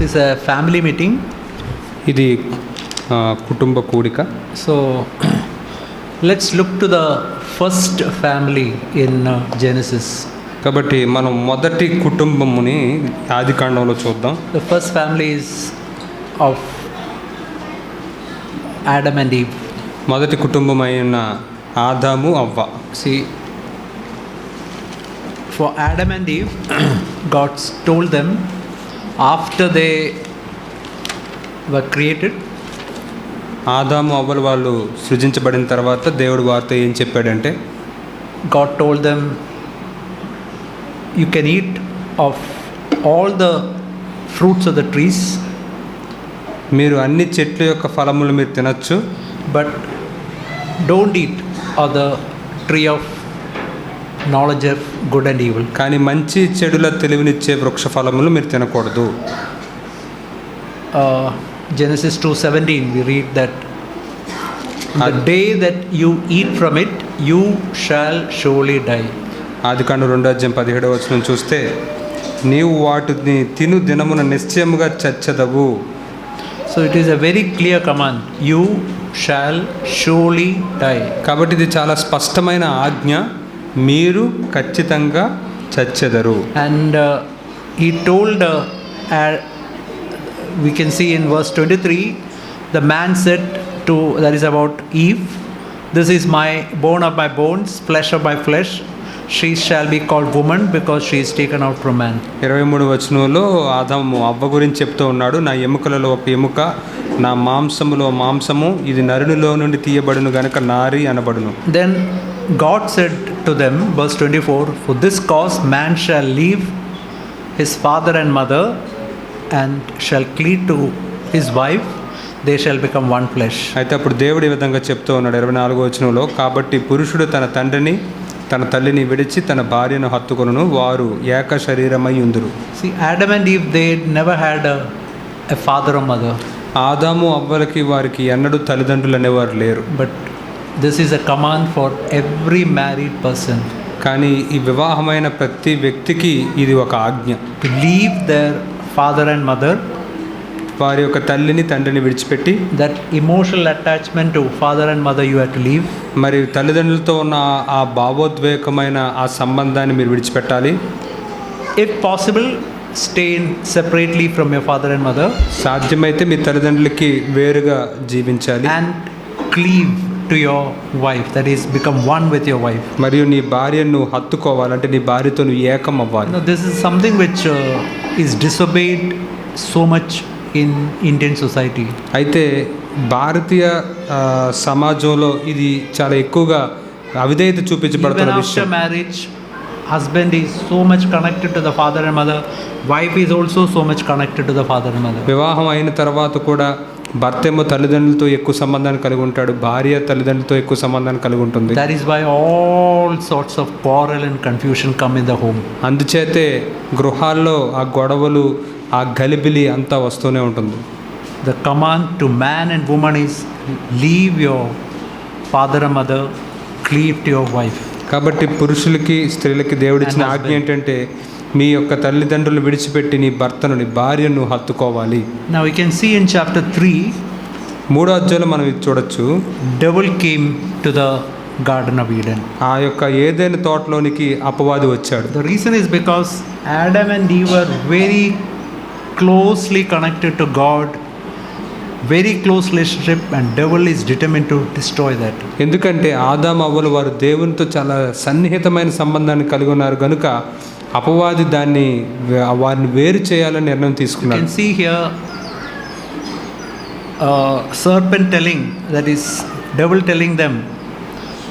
This is a family meeting. ఇది కుటుంబ కూడిక. So let's look to the first family in Genesis. కాబట్టి మనం మొదటి కుటుంబముని ఆదికాండంలో చూద్దాం. The first family is of Adam and Eve. మొదటి కుటుంబం అయిన ఆదాము అవ్వ. See, for Adam and Eve, God told them after they were created. ఆదాము అవ్వలు వాళ్ళు సృజించబడిన తర్వాత దేవుడు వారితో ఏం చెప్పాడంటే, God told them, you can eat of all the fruits of the trees, మీరు అన్ని చెట్ల యొక్క ఫలములు మీరు తినచ్చు, but don't eat of the tree of knowledge of good and evil. కానీ మంచి చెడుల తెలివినిచ్చే వృక్ష ఫలములు మీరు తినకూడదు. Genesis 2:17 we read that the day that you eat from it you shall surely die. ఆదికాండం 2:17 చూస్తే, నీవు వాటిని తిను దినమున నిశ్చయముగా చచ్చెదవు. So it is a very clear command, you shall surely die. కాబట్టి ఇది చాలా స్పష్టమైన ఆజ్ఞ, మీరు ఖచ్చితంగా చచ్చెదరు. And he told we can see in verse 23, the man said to, that is about Eve, this is my bone of my bones, flesh of my flesh, she shall be called woman because she is taken out from man. 23 ఆదాము అవ్వ గురించి చెప్తూ ఉన్నాడు, నా ఎముకలలో ఒక ఎముక, నా మాంసములో మాంసము, ఇది నరునిలో నుండి తీయబడును గనుక నారి అనబడును. Then God said to them, verse 24, for this cause man shall leave his father and mother and shall cleave to his wife, they shall become one flesh. అయితే అప్పుడు దేవుడు ఈ విధంగా చెప్తూ ఉన్నాడు 24 కాబట్టి పురుషుడు తన తండ్రిని తన తల్లిని విడిచి తన భార్యను హత్తుకొనును, వారు ఏక శరీరమై ఉందురు. See, Adam and Eve, they never had a father or mother. ఆదాము అవ్వలకి వారికి ఎన్నడూ తల్లిదండ్రులు అనేవారు లేరు. But this is a command for every married person. కానీ ఈ వివాహమైన ప్రతి వ్యక్తికి ఇది ఒక ఆజ్ఞ. To leave their father and mother, వారి యొక్క తల్లిని తండ్రిని విడిచిపెట్టి, that emotional attachment to father and mother you have to leave. మరి తల్లిదండ్రులతో ఉన్న ఆ భావోద్వేగమైన ఆ సంబంధాన్ని మీరు విడిచిపెట్టాలి. If possible, stay separately from your father and mother. సాధ్యమైతే మీ తల్లిదండ్రులకి వేరుగా జీవించాలి. And cleave to your wife, that is become one with your wife. మరియు నీ భార్యను హత్తుకోవాలంటే నీ భార్యతో నువ్వు ఏకం అవ్వాలి. Now this is something which is disobeyed so much in Indian society. అయితే భారతీయ సమాజంలో ఇది చాలా ఎక్కువగా అవిధేయత చూపించబడుతున్న Even విషయం. after marriage, husband is so much connected to the father and mother, wife is also so much connected to the father and mother. వివాహం అయిన తర్వాత కూడా భర్త ఏమో తల్లిదండ్రులతో ఎక్కువ సంబంధాన్ని కలిగి ఉంటాడు, భార్య తల్లిదండ్రులతో ఎక్కువ సంబంధాన్ని కలిగి ఉంటుంది. That is why all sorts of quarrel and confusion come in the home. అందుచేతే గృహాల్లో ఆ గొడవలు, ఆ గలిబిలి అంతా వస్తూనే ఉంటుంది. The command to man and woman is leave your father and mother, cleave to your wife. కాబట్టి పురుషులకి స్త్రీలకి దేవుడిచ్చిన ఆజ్ఞ ఏంటంటే, మీ యొక్క తల్లిదండ్రులు విడిచిపెట్టి నీ భర్తను నీ భార్యను హత్తుకోవాలి. Now we can see in chapter 3, 3వ అధ్యాయంలో మనం ఇది చూడొచ్చు. devil came to the garden of Eden. ఆ యొక్క ఏదైనా తోటలోనికి అపవాది వచ్చాడు. The reason is because Adam and Eve were very closely connected to God, very close relationship, and devil is determined to destroy that. ఎందుకంటే ఆదాము అవ్వలు వారు దేవునితో చాలా సన్నిహితమైన సంబంధాన్ని కలిగి ఉన్నారు కనుక అపవాది వారిని వేరు చేయాలని నిర్ణయం You తీసుకున్నాడు. can see here serpent telling, that is devil telling them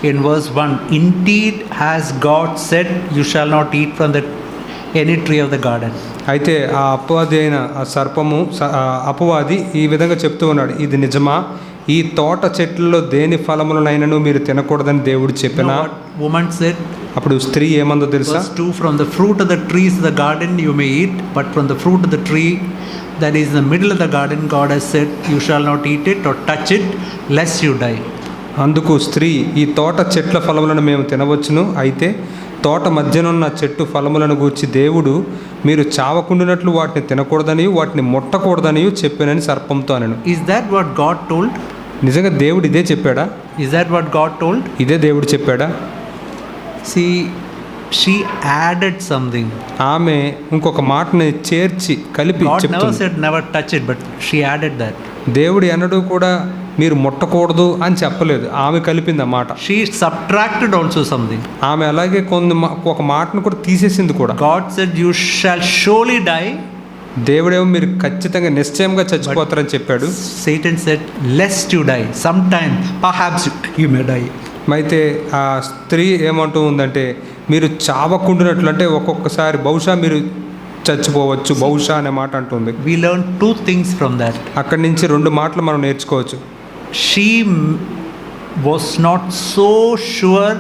in verse 1, indeed has God said you shall not eat from any tree of the garden. అయితే ఆ అపవాది అయిన ఆ సర్పము అపవాది ఈ విధంగా చెప్తూ ఉన్నాడు, ఇది నిజమా, ఈ తోట చెట్లలో దేని ఫలములనైనను మీరు తినకూడదని దేవుడు చెప్పినా. You know what woman said? అప్పుడు స్త్రీ ఏమందో తెలుసా? Verse 2, from the fruit of the trees of the garden you may eat, but from the fruit of the tree that is in the middle of the garden God has said you shall not eat it or touch it lest you die. అందుకు స్త్రీ, ఈ తోట చెట్ల ఫలములను మేము తినవచ్చును, అయితే తోట మధ్యనున్న చెట్టు ఫలములను గూర్చి దేవుడు మీరు చావకుండునట్లు వాటిని తినకూడదని వాటిని ముట్టకూడదని చెప్పానని సర్పంతో అనను. Is that what God told? నిజంగా దేవుడు ఇదే చెప్పాడా? Is that what God told? ఇదే దేవుడు చెప్పాడా? See, she added something. ఆమె ఇంకొక మాటని చేర్చి కలిపి God never చెప్తుంది. said never touch it, but she added that. దేవుడు ఎన్నడూ కూడా మీరు ముట్టకూడదు అని చెప్పలేదు, ఆమె కలిపింది ఆ మాట. She subtracted also something. ఆమె అలాగే ఒక మాటను కూడా తీసేసింది కూడా. God said you shall surely die. దేవుడేమో మీరు ఖచ్చితంగా నిశ్చయంగా చచ్చిపోతారని చెప్పాడు. Satan said lest you die. Sometime perhaps you may die. అయితే ఆ స్త్రీ ఏమంటూ ఉందంటే మీరు చావకుండునట్లు, అంటే ఒక్కొక్కసారి బహుశా మీరు చచ్చిపోవచ్చు, బహుశా అనే మాట అంటుంది. We learn two things from that. అక్కడి నుంచి 2 మాటలు మనం నేర్చుకోవచ్చు. She was not so sure,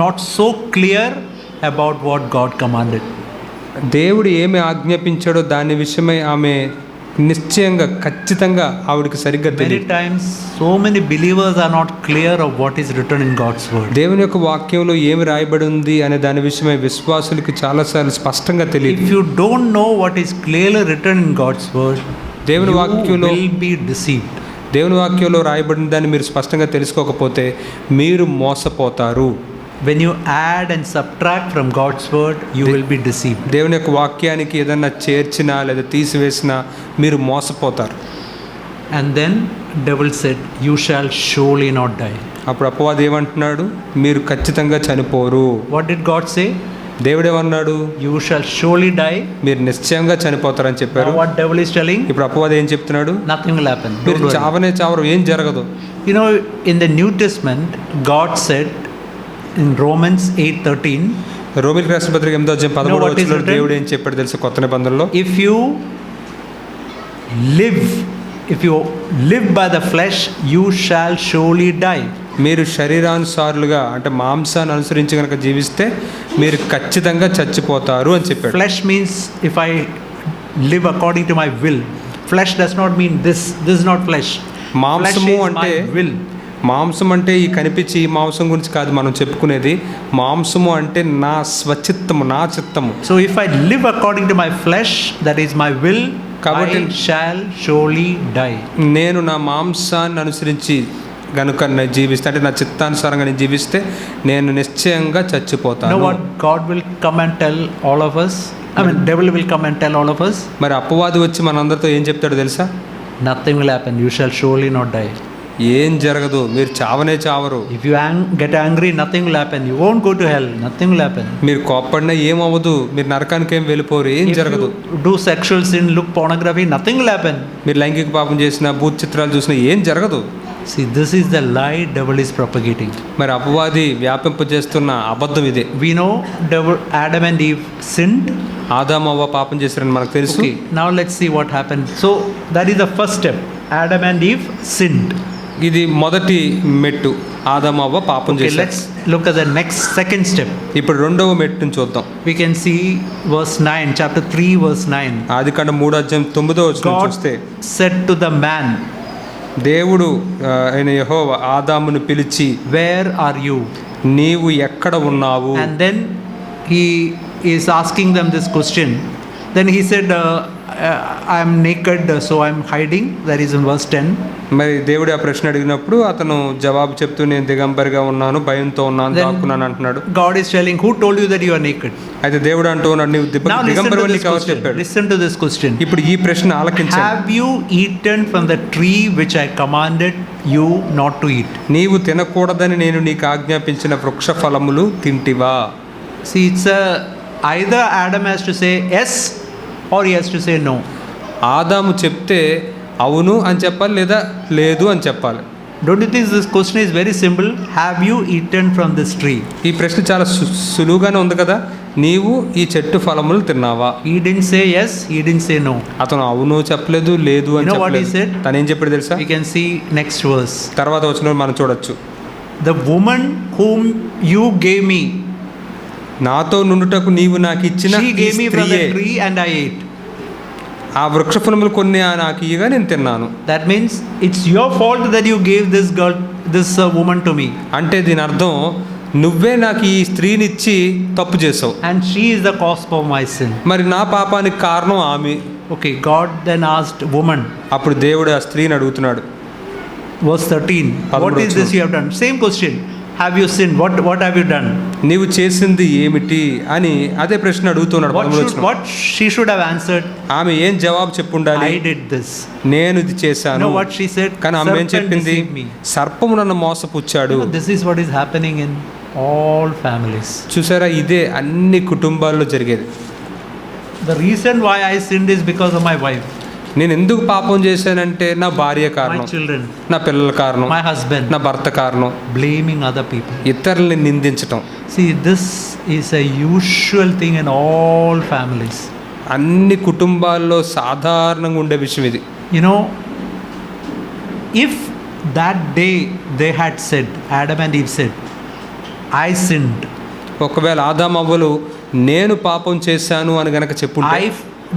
not so clear about what God commanded. దేవుడు ఏమి ఆజ్ఞాపించాడో దాని విషయమై ఆమె నిశ్చయంగా ఖచ్చితంగా ఆవిడకి సరిగ్గా Many తెలియదు. times so many believers are not clear of what is written in God's word. దేవుని యొక్క వాక్యంలో ఏమి రాయబడి ఉంది అనే దాని విషయమై విశ్వాసులకి చాలాసార్లు స్పష్టంగా తెలియదు. If you don't know what is clearly written in God's word, దేవుని you వాక్యంలో will be deceived. దేవుని వాక్యంలో రాయబడిన దాన్ని మీరు స్పష్టంగా తెలుసుకోకపోతే మీరు మోసపోతారు. When you add and subtract from God's word, you will be deceived. దేవుని యొక్క వాక్యానికి ఏదన్నా చేర్చినా లేదా తీసివేసినా మీరు మోసపోతారు. And then devil said, you shall surely not die. అప్పుడు అపవాది ఏమంటున్నాడు? మీరు ఖచ్చితంగా చనిపోరు. What did God say? దేవుడు ఏమన్నాడు? You shall surely die. మీరు నిశ్చయంగా చనిపోతారని చెప్పారు. Now what devil is telling? ఇప్పుడు అపవాది ఏం చెప్తున్నాడు? Nothing will happen. మీరు Don't worry. చావనే చావరు, ఏం జరగదు. You know, in the New Testament, God said in Romans 8:13, రోమిలికి రాసిన పత్రిక 8:13 what is written? దేవుడు ఏం చెప్పాడు తెలుసు? కొత్త నిబంధనలో if you live by the flesh, you shall surely die. మీరు శరీరానుసారులుగా అంటే మాంసాన్ని అనుసరించి కనుక జీవిస్తే మీరు ఖచ్చితంగా చచ్చిపోతారు అని చెప్పాడు. Flesh means if I live according to my will. Flesh does not mean this is not flesh. Flesh మాంసము is అంటే my will. మాంసం అంటే ఈ కనిపించి ఈ మాంసం గురించి కాదు మనం చెప్పుకునేది. మాంసము అంటే నా స్వచిత్తము, నా చిత్తము. So if I live according to my flesh, that is my will, కాబట్టి I shall surely die. నేను నా మాంసాన్ని అనుసరించి గనుక నేను జీవిస్తే, అంటే నా చిత్తానుసారంగా నేను జీవిస్తే నేను నిశ్చయంగా You చచ్చిపోతాను. know what God will come and tell all of us? I mean, devil will come and tell all of us. మరి అపవాది వచ్చి మనందరితో ఏం చెప్తాడో తెలుసా? Nothing will happen. You shall surely not die. ఏం జరగదు, మీరు చావనే చావరు. If you get angry, nothing will happen. You won't go to hell. Nothing will happen. మీరు కోప్పడినా ఏమవ్వదు, మీరు నరకానికి ఏం వెళ్ళిపోరు, ఏం If జరగదు. you do sexual sin, look pornography, nothing will happen. మీరు లైంగిక పాపం చేసినా భూత చిత్రాలు చూసినా ఏం జరగదు. See, this is the lie devil is propagating. మరి అపవాది వ్యాపింపజేస్తున్న అబద్ధం ఇదే. We know Adam and Eve sinned. ఆదాము అవ్వ పాపం చేశారని మనకు తెలుసు. Okay, now let's see what happened. So that is the first step. Adam and Eve sinned. ఇది మొదటి మెట్టు, ఆదాము అవ్వ పాపం Okay, చేశారు. let's look at the second step. ఇప్పుడు రెండవ మెట్టును చూద్దాం. We can see verse 9, chapter 3, verse 9. Adikandam 3:9 God చూస్తే said to the man, దేవుడు ఆయన యెహోవా ఆదామును పిలిచి, where are you? నీవు ఎక్కడ ఉన్నావు? And then he is asking them this question. Then he said, I am naked, so I am hiding. That is in verse 10. మరి దేవుడు ఆ ప్రశ్న అడిగినప్పుడు అతను జవాబు చెప్తూ నేను దిగంబరిగా ఉన్నాను, భయంతో ఉన్నాను, దాక్కున్నాను అంటున్నాడు. God is telling, who told you that you are naked? అయితే దేవుడు అంటూ ఉన్నాడు, నీవు Now listen to దిగంబరివని this నీకు ఎవరు question. చెప్పాడు? Listen to this question. ఇప్పుడు ఈ ప్రశ్న ఆలకించండి. Have you eaten from the tree which I commanded you not to eat? నీవు తినకూడదని నేను నీకు ఆజ్ఞాపించిన వృక్ష ఫలములు తింటివా? See, it's either Adam has to say yes or he has to say no. ఆదాము చెప్తే అవును అని చెప్పాలి, లేదా లేదు అని చెప్పాలి. Don't you think this question is very simple? Have you eaten from this tree? ఈ ప్రశ్న చాలా సులువుగానే ఉంది కదా. నీవు ఈ చెట్టు ఫలములు తిన్నావా? He didn't say yes, he didn't say no. అతను అవును చెప్పలేదు, లేదు అని You know what he చెప్పలేదు. said? తను ఏం చెప్పాడు తెలుసా? We can see next verse. తర్వాత వచ్చిన మనం చూడొచ్చు. The woman whom you gave me, నాతో నుండుటకు నీవు నాకు ఇచ్చిన she ఈ gave me from the స్త్రీయే tree and I ate. ఆ వృక్ష ఫలములు కొన్ని నాకు ఇయ్యగా నేను తిన్నాను. That means it's your fault that you gave this woman to me. అంటే దీని అర్థం నువ్వే నాకు ఈ స్త్రీనిచ్చి తప్పు చేసావు, and she is the cause for my sin. మరి నా పాపానికి కారణం ఆమె. Okay, God then asked woman, అప్పుడు దేవుడు ఆ స్త్రీని అడుగుతున్నాడు. verse 13, what is this you have done? Same question, have you sinned? What have you done? నీవు చేసింది ఏమిటి అని అదే ప్రశ్న అడుగుతున్నాడు. What she should have answered? ఆమె ఏం జవాబు చెప్పుండాలి? I did this. నేను ఇది చేశాను. No, what she said? కానీ ఆమె ఏం చెప్పింది? Serpent deceived me. సర్పము నన్ను మోసపుచ్చాడు. This is what is happening in all families. చూసారా, ఇదే అన్ని కుటుంబాల్లో జరిగేది. The reason why I sinned is because of my wife, నేను ఎందుకు పాపం చేశానంటే నా భార్య my కారణం, children, నా పిల్లల కారణం, my husband. నా భర్త కారణం. Blaming other people. ఇతరుల్ని నిందించటం See, this is a usual thing in all families. అన్ని కుటుంబాల్లో సాధారణంగా ఉండే విషయం ఇది. You know, if that day they had said, Adam and Eve said, I sinned, ఒకవేళ ఆదామవ్వలు నేను పాపం చేశాను అని గనక చెప్పుంటే, I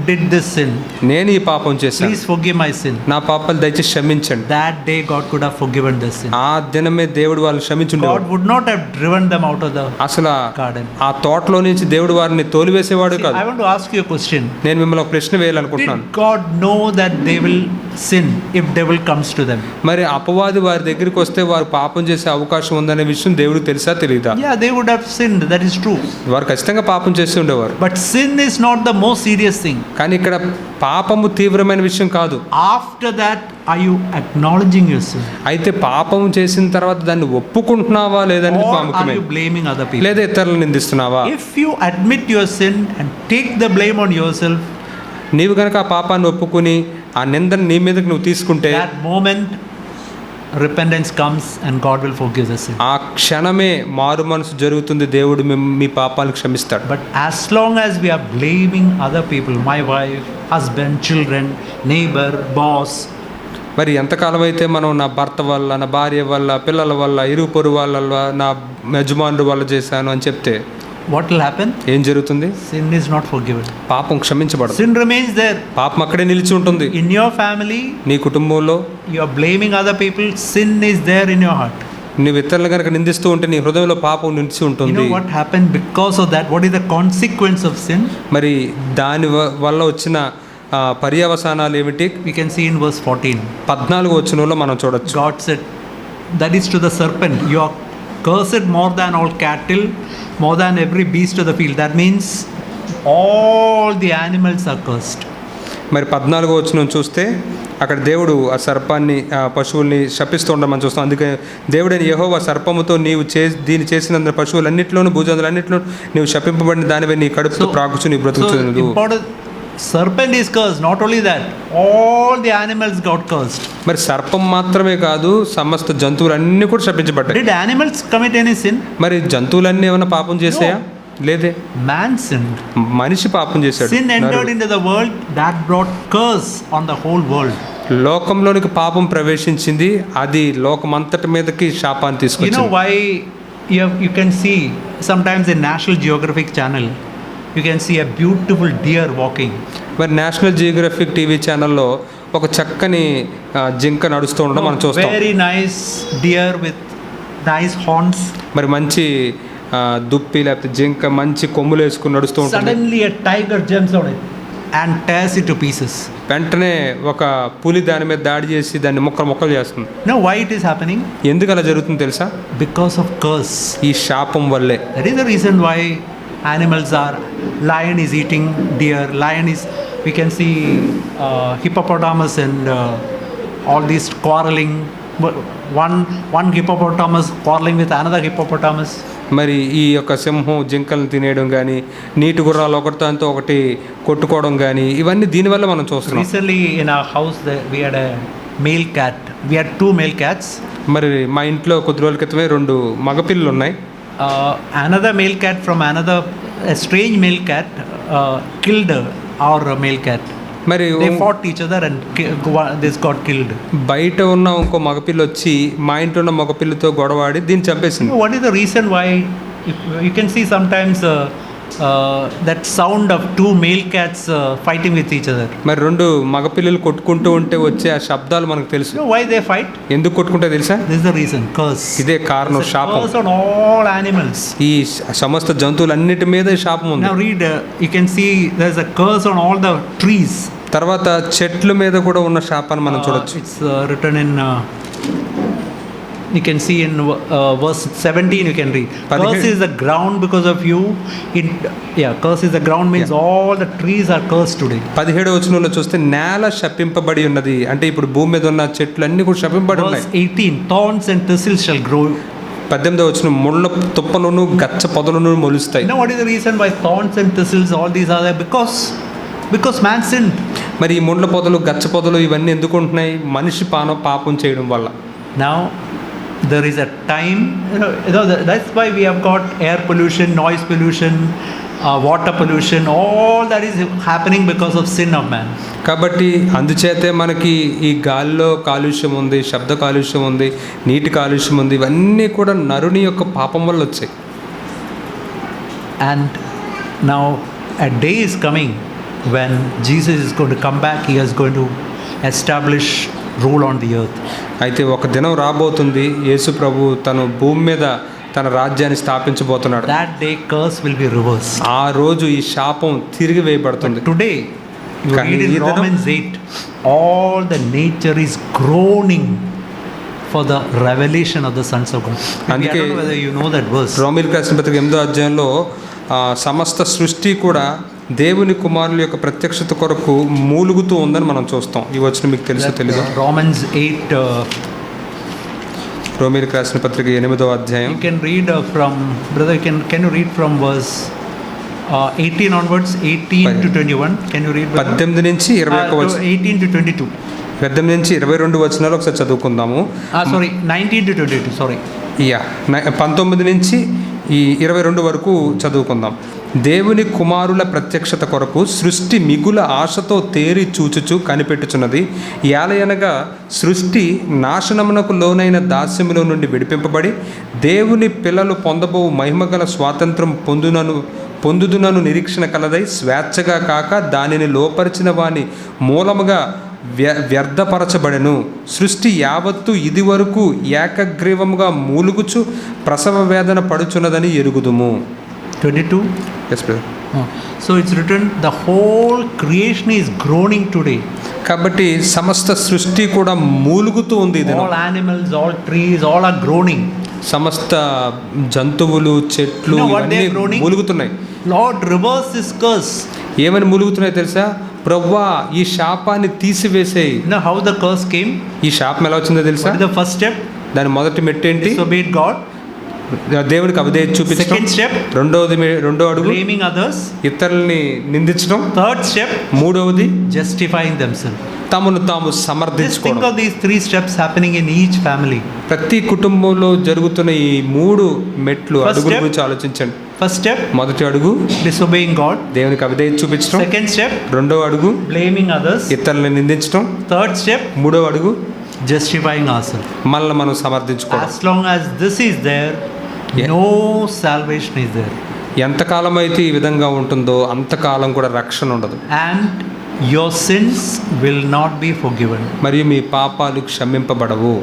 did this sin, నేను ఈ పాపం చేశాను, please forgive my sin, నా పాపాలు దయచేసి క్షమించండి, that day God could have forgiven the sin. ఆ దినమే దేవుడు వాళ్ళని క్షమించుండేవాడు. God would not have driven them out of the అసలు garden. ఆ తోటలో నుంచి దేవుడు వారిని తోలివేసేవాడు See, కాదు. I want to ask you a question. నేను మిమ్మల్ని ఒక ప్రశ్న వేయాలనుకుంటున్నాను. Did God know that they will sin if devil comes to them? మరి అపవాది వారి దగ్గరికి వస్తే వారు పాపం చేసే అవకాశం ఉందనే విషయం దేవుడికి తెలుసా తెలియదా? Yeah, they would have sinned, that is true. వారు ఖచ్చితంగా పాపం చేసి ఉండేవారు. But sin is not the most serious thing. కానీ ఇక్కడ పాపము తీవ్రమైన విషయం కాదు. After that, are you acknowledging your sin? అయితే పాపం చేసిన తర్వాత దాన్ని ఒప్పుకుంటున్నావా లేదని Or are ముఖ్యమే. you blaming other people? లేదా ఇతరులను నిందిస్తున్నావా? If you admit your sin and take the blame on yourself, నీవు కనుక ఆ పాపాన్ని ఒప్పుకుని ఆ నిందను నీ మీదకి నువ్వు తీసుకుంటే, that moment repentance comes and God will forgive the sin. ఆ క్షణమే మారు మనసు జరుగుతుంది, దేవుడు మీ పాపాలను క్షమిస్తాడు. But as long as we are blaming other people, my wife, husband, children, neighbor, boss, మరి ఎంతకాలం అయితే మనం నా భర్త వల్ల, నా భార్య వల్ల, పిల్లల వల్ల, ఇరుగు పొరుగు వాళ్ళ, నా యజమానుడు వల్ల చేశాను అని చెప్తే what will happen? ఏం జరుగుతుంది? Sin is not forgiven. పాపం క్షమించబడదు. Sin remains there. పాపం అక్కడే నిలిచి ఉంటుంది. In your family, నీ కుటుంబంలో you are blaming other people, sin is there in your heart. నువ్వు ఇతరులను కనుక నిందిస్తూ ఉంటే నీ హృదయంలో పాపం నిలిచి You ఉంటుంది. know what happened because of that? What is the consequence of sin? మరి దాని వల్ల వచ్చిన పర్యవసానాలు ఏమిటి? We can see in verse 14. 14వ వచనంలో మనం చూడొచ్చు. God said, that is to the serpent, you are cursed more than all cattle, more than every beast of the field. That means all the animals are cursed. మరి 14వ వచనం చూస్తే అక్కడ దేవుడు ఆ సర్పాన్ని, ఆ పశువుల్ని శపిస్తూ ఉండడం మనం చూస్తాం. అందుకే దేవుడైన యెహోవా సర్పముతో నీవు దీన్ని చేసినందున పశువులన్నింటిలోనూ భూజంతులన్నింటిలో నీవు శపింపబడిన దానివే నీ కడుపుతో ప్రాకుచు నీ బ్రతుకుచున్నదు. Serpent is cursed. Not only that, all the animals got cursed. మరి సర్పం మాత్రమే కాదు, సమస్త జంతువులన్నీ కూడా శపించబడ్డాయి. Did animals commit any sin? మరి జంతువులన్నీ ఏమైనా పాపం చేసాయా? లేదే. Man sinned. మనిషి పాపం చేశాడు. Sin entered into the world, that brought curse on the whole world. లోకంలోనికి పాపం ప్రవేశించింది, అది లోకమంతటి మీదకి శాపాన్ని తీసుకొచ్చింది. You know why you can see sometimes in National Geographic channel, you can see a beautiful deer walking. మరి నేషనల్ జియోగ్రఫిక్ టీవీ ఛానల్లో ఒక చక్కని జింక నడుస్తూ ఉండడం మనం చూస్తాం. Very nice deer with nice horns. మరి మంచి దుప్పి లేకపోతే జింక మంచి కొమ్ములు వేసుకుని నడుస్తూ ఉంటుంది. Suddenly a tiger jumps on it and tears it to pieces. వెంటనే ఒక పులి దాని మీద దాడి చేసి దాన్ని ముక్కలు చేస్తుంది. Now why it is happening? ఎందుకు అలా జరుగుతుంది తెలుసా? Because of curse. ఈ శాపం వల్లే. That is the reason why animals are, lion is eating deer, lion is, we can see hippopotamus and all these quarreling, one hippopotamus quarreling with another hippopotamus. మరి ఈ యొక్క సింహం జింకలను తినేయడం కానీ, నీటి గుర్రాలు ఒకటితో ఒకటి కొట్టుకోవడం కానీ, ఇవన్నీ దీనివల్ల మనం చూస్తున్నాం. Recently in our house we had a male cat. We had 2 male cats. మరి మా ఇంట్లో కొద్ది రోజుల క్రితమే 2 మగపిల్లలు ఉన్నాయి. Another male cat from a strange male cat killed our male cat. మరి They fought each other and this got killed. బయట ఉన్న ఇంకో మగపిల్ల వచ్చి మా ఇంట్లో ఉన్న మగపిల్లతో గొడవాడి దీన్ని చంపేసింది. What is the reason why? You can see sometimes that sound of two male cats fighting with each other. మరి రెండు మగపిల్లలు కొట్టుకుంటూ ఉంటే వచ్చే ఆ శబ్దాలు మనకు తెలుసు. You know why they fight? ఎందుకు కొట్టుకుంటే తెలుసా? This is the reason. Curse. ఇదే కారణం, శాపం. Curse on all animals. ఈ సమస్త జంతువులన్నిటి మీద ఈ శాపం ఉంది. Now read, you can see there's a curse on all the trees. తర్వాత చెట్ల మీద కూడా ఉన్న శాపాన్ని మనం చూడొచ్చు. It's written in you can see in verse 17 you can read. Curse is the ground because of you. Curse is the ground means all the trees are cursed today. 17వ వచనంలో చూస్తే నేల శపింపబడి ఉన్నది అంటే ఇప్పుడు భూమి మీద ఉన్న చెట్లు అన్ని కూడా శపింపబడి ఉన్నాయి. Verse 18 thorns and thistles shall grow. 18వ వచనం ముళ్ళ తుప్పలను గచ్చ పొదలను మొలుస్తాయి. You know what is the reason why thorns and thistles all these are there? Because man sinned. మరి ఈ ముళ్ళ పొదలు గచ్చ పొదలు ఇవన్నీ ఎందుకు ఉంటున్నాయి? మనిషి పాపం చేయడం వల్ల. Now there is a time, that's why we have got air pollution, noise pollution, water pollution, all that is happening because of sin of man. కాబట్టి అందుచేతే మనకి ఈ గాలిలో కాలుష్యం ఉంది, శబ్ద కాలుష్యం ఉంది, నీటి కాలుష్యం ఉంది, ఇవన్నీ కూడా నరుని యొక్క పాపం వల్ల వచ్చాయి. And now a day is coming when Jesus is going to come back. He is going to establish rule on the earth. అయితే ఒక దినం రాబోతుంది, యేసు ప్రభు తను భూమి మీద తన రాజ్యాన్ని స్థాపించబోతున్నాడు. That day curse will be reversed. ఆ రోజు ఈ శాపం తిరిగి వేయబడుతుంది. Today you read in Romans 8, all the nature is groaning for the revelation of the sons of God. I don't know whether you know that verse. రోమీయులకు రాసిన పత్రిక 8వ అధ్యాయంలో సమస్త సృష్టి కూడా దేవుని కుమారుల యొక్క ప్రత్యక్షత కొరకు మూలుగుతూ ఉందని మనం చూస్తాం. ఈ వచనం మీకు తెలుసో తెలీదు? Romans 8 రోమీయులకు రాసిన పత్రిక 8వ అధ్యాయం. You can read from brother, can you read from verse 18 onwards, 18 to 21? Can you read 18 నుంచి 21 18 to 22. 18 నుంచి 22 వచనాలు ఒకసారి చదువుకుందాము. Sorry, 19 to 22, sorry. 19 నుంచి ఈ 22 వరకు చదువుకుందాం. దేవుని కుమారుల ప్రత్యక్షత కొరకు సృష్టి మిగుల ఆశతో తేరి చూచుచు కనిపెట్టుచున్నది. ఏలయనగా సృష్టి నాశనమునకు లోనైన దాస్యములో నుండి విడిపింపబడి దేవుని పిల్లలు పొందబో మహిమగల స్వాతంత్రం పొందుదునను నిరీక్షణ కలదై స్వేచ్ఛగా కాక దానిని లోపరిచిన వాని మూలముగా వ్యర్థపరచబడెను. సృష్టి యావత్తు ఇది వరకు ఏకగ్రీవముగా మూలుగుచు ప్రసవ వేదన పడుచున్నదని ఎరుగుదుము. 22. Yes, brother. So it's written the whole creation is groaning today. కాబట్టి సమస్త సృష్టి కూడా మూలుగుతూ ఉంది. All animals, all trees, all are groaning. సమస్త జంతువులు, చెట్లు ఇవన్నీ మూలుగుతున్నాయి. Lord, reverse this curse. ఏమని మూలుగుతున్నాయి తెలుసా? ప్రభువా ఈ శాపాన్ని తీసివేసేయి. Now how the curse came? ఈ శాపం ఎలా వచ్చిందో తెలుసా? What is the first step? దాని మొదటి మెట్టు ఏంటి? Disobeyed God. దేవునికి అవిధేయత చూపించడం. Second step. రెండో అడుగు blaming others. ఇతరుల్ని నిందించడం. Third step. మూడవది justifying themselves. తమను తాము సమర్థించుకోవడం. Think of these 3 steps happening in each family. ప్రతి కుటుంబంలో జరుగుతున్న ఈ 3 మెట్లు అడుగుల గురించి ఆలోచించండి. First step, మొదటి అడుగు disobeying God. దేవునికి అవిధేయత చూపించడం. Second step, రెండో అడుగు blaming others. ఇతరులను నిందించడం. Third step, మూడో అడుగు justifying ourselves. మనల్ని మనం సమర్థించుకోవడం. As long as this is there, no salvation is there. ఎంతకాలం అయితే ఈ విధంగా ఉంటుందో అంతకాలం కూడా రక్షణ ఉండదు. And your sins will not be forgiven. మరియు మీ పాపాలు క్షమింపబడవు.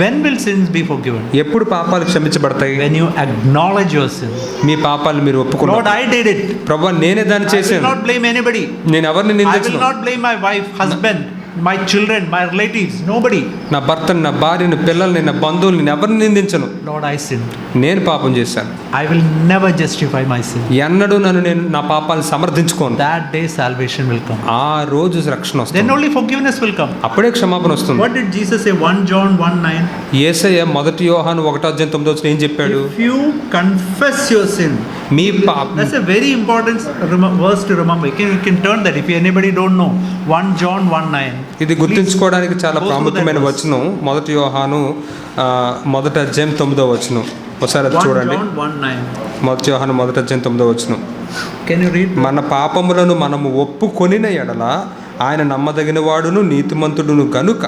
When will sins be forgiven? ఎప్పుడు పాపాలు క్షమించబడతాయి? When you acknowledge your sin. మీ పాపాలు మీరు ఒప్పుకున్నారు. Lord, I did it. ప్రభువా నేనే దాన్ని చేశాను. I will not blame anybody. నేను ఎవరిని నిందించను. I will not blame my wife, husband, my children, my relatives, nobody. నా భర్తని, నా భార్యని, పిల్లల్ని, నా బంధువుల్ని ఎవరిని నిందించను. Lord, I sinned. నేను పాపం చేశాను. I will never justify my sin. ఎన్నడూ నేను నా పాపాలను సమర్థించుకోను. That day salvation will come. ఆ రోజు రక్షణ వస్తుంది. Then only forgiveness will come. అప్పుడే క్షమాపణ వస్తుంది. What did Jesus say? 1 John 1:9. యేసయ్య 1 యోహాను 1:9 ఏం చెప్పాడు? If you confess your sin. Me That's a very important verse to remember. You can turn that if anybody don't know. 1 John 1:9. ఇది గుర్తుంచుకోవడానికి చాలా ప్రాముఖ్యమైన వచనం. 1 యోహాను 1:9 వచనం. ఒకసారి చూడండి. 1 యోహాను 1:9 వచనం. Can you read? మన పాపములను మనము ఒప్పుకొనిన ఎడల ఆయన నమ్మదగిన వాడును నీతిమంతుడును గనుక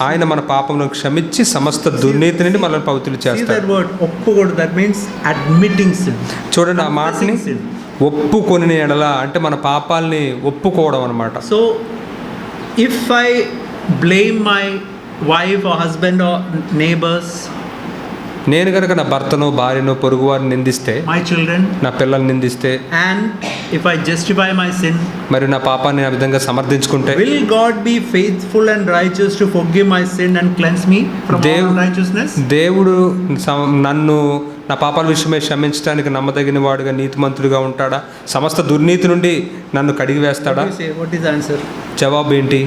ఆయన మన పాపములను క్షమించి సమస్త దుర్నీతి నుండి మనల్ని పవిత్రులు చేస్తాడు. See that word ఒప్పుకోడు, that means admitting sin. చూడండి ఆ మాటని ఒప్పుకొని ఎడల అంటే మన పాపాలని ఒప్పుకోవడం అనమాట. So, if I blame my wife or husband or neighbors, నేను కనుక నా భర్తను, భార్యను, పొరుగు వారిని నిందిస్తే, my children, నా పిల్లల్ని నిందిస్తే, and if I justify my sin, మరి నా పాపాన్ని ఆ విధంగా సమర్థించుకుంటే, will God be faithful and righteous to forgive my sin and cleanse me from all unrighteousness? దేవుడు నన్ను నా పాపాల విషయమై క్షమించడానికి నమ్మదగిన వాడుగా, నీతిమంతుడిగా ఉంటాడా? సమస్త దుర్నీతి నుండి నన్ను కడిగి వేస్తాడా? What is the answer? జవాబు ఏంటి?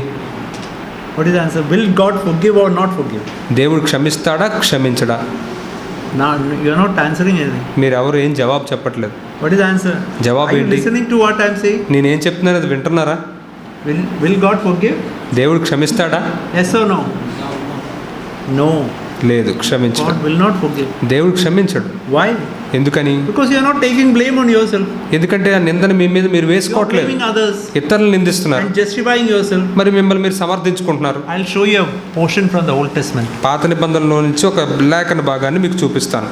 What is the answer? Will God forgive or not forgive? దేవుడు క్షమిస్తాడా, క్షమించడా? Now you are not answering anything. మీరు ఎవరు ఏం జవాబు చెప్పట్లేదు. What is the answer? జవాబు Are you ఏంటి? listening to what I am saying? నేనేం చెప్తున్నాను అది వింటున్నారా? Will God forgive? దేవుడు క్షమిస్తాడా? Yes or no? No. లేదు, క్షమించడు. God will not forgive. దేవుడు క్షమించడు. Why? ఎందుకని? Because you are not taking blame on yourself. ఎందుకంటే ఆ నిందను మీ మీద మీరు You are వేసుకోవట్లేదు, blaming others ఇతరులను నిందిస్తున్నారు, and justifying yourself. మరి మిమ్మల్ని మీరు సమర్థించుకుంటున్నారు. I'll show you a portion from the Old Testament. పాత నిబంధనలో నుంచి ఒక లేఖన భాగాన్ని మీకు చూపిస్తాను.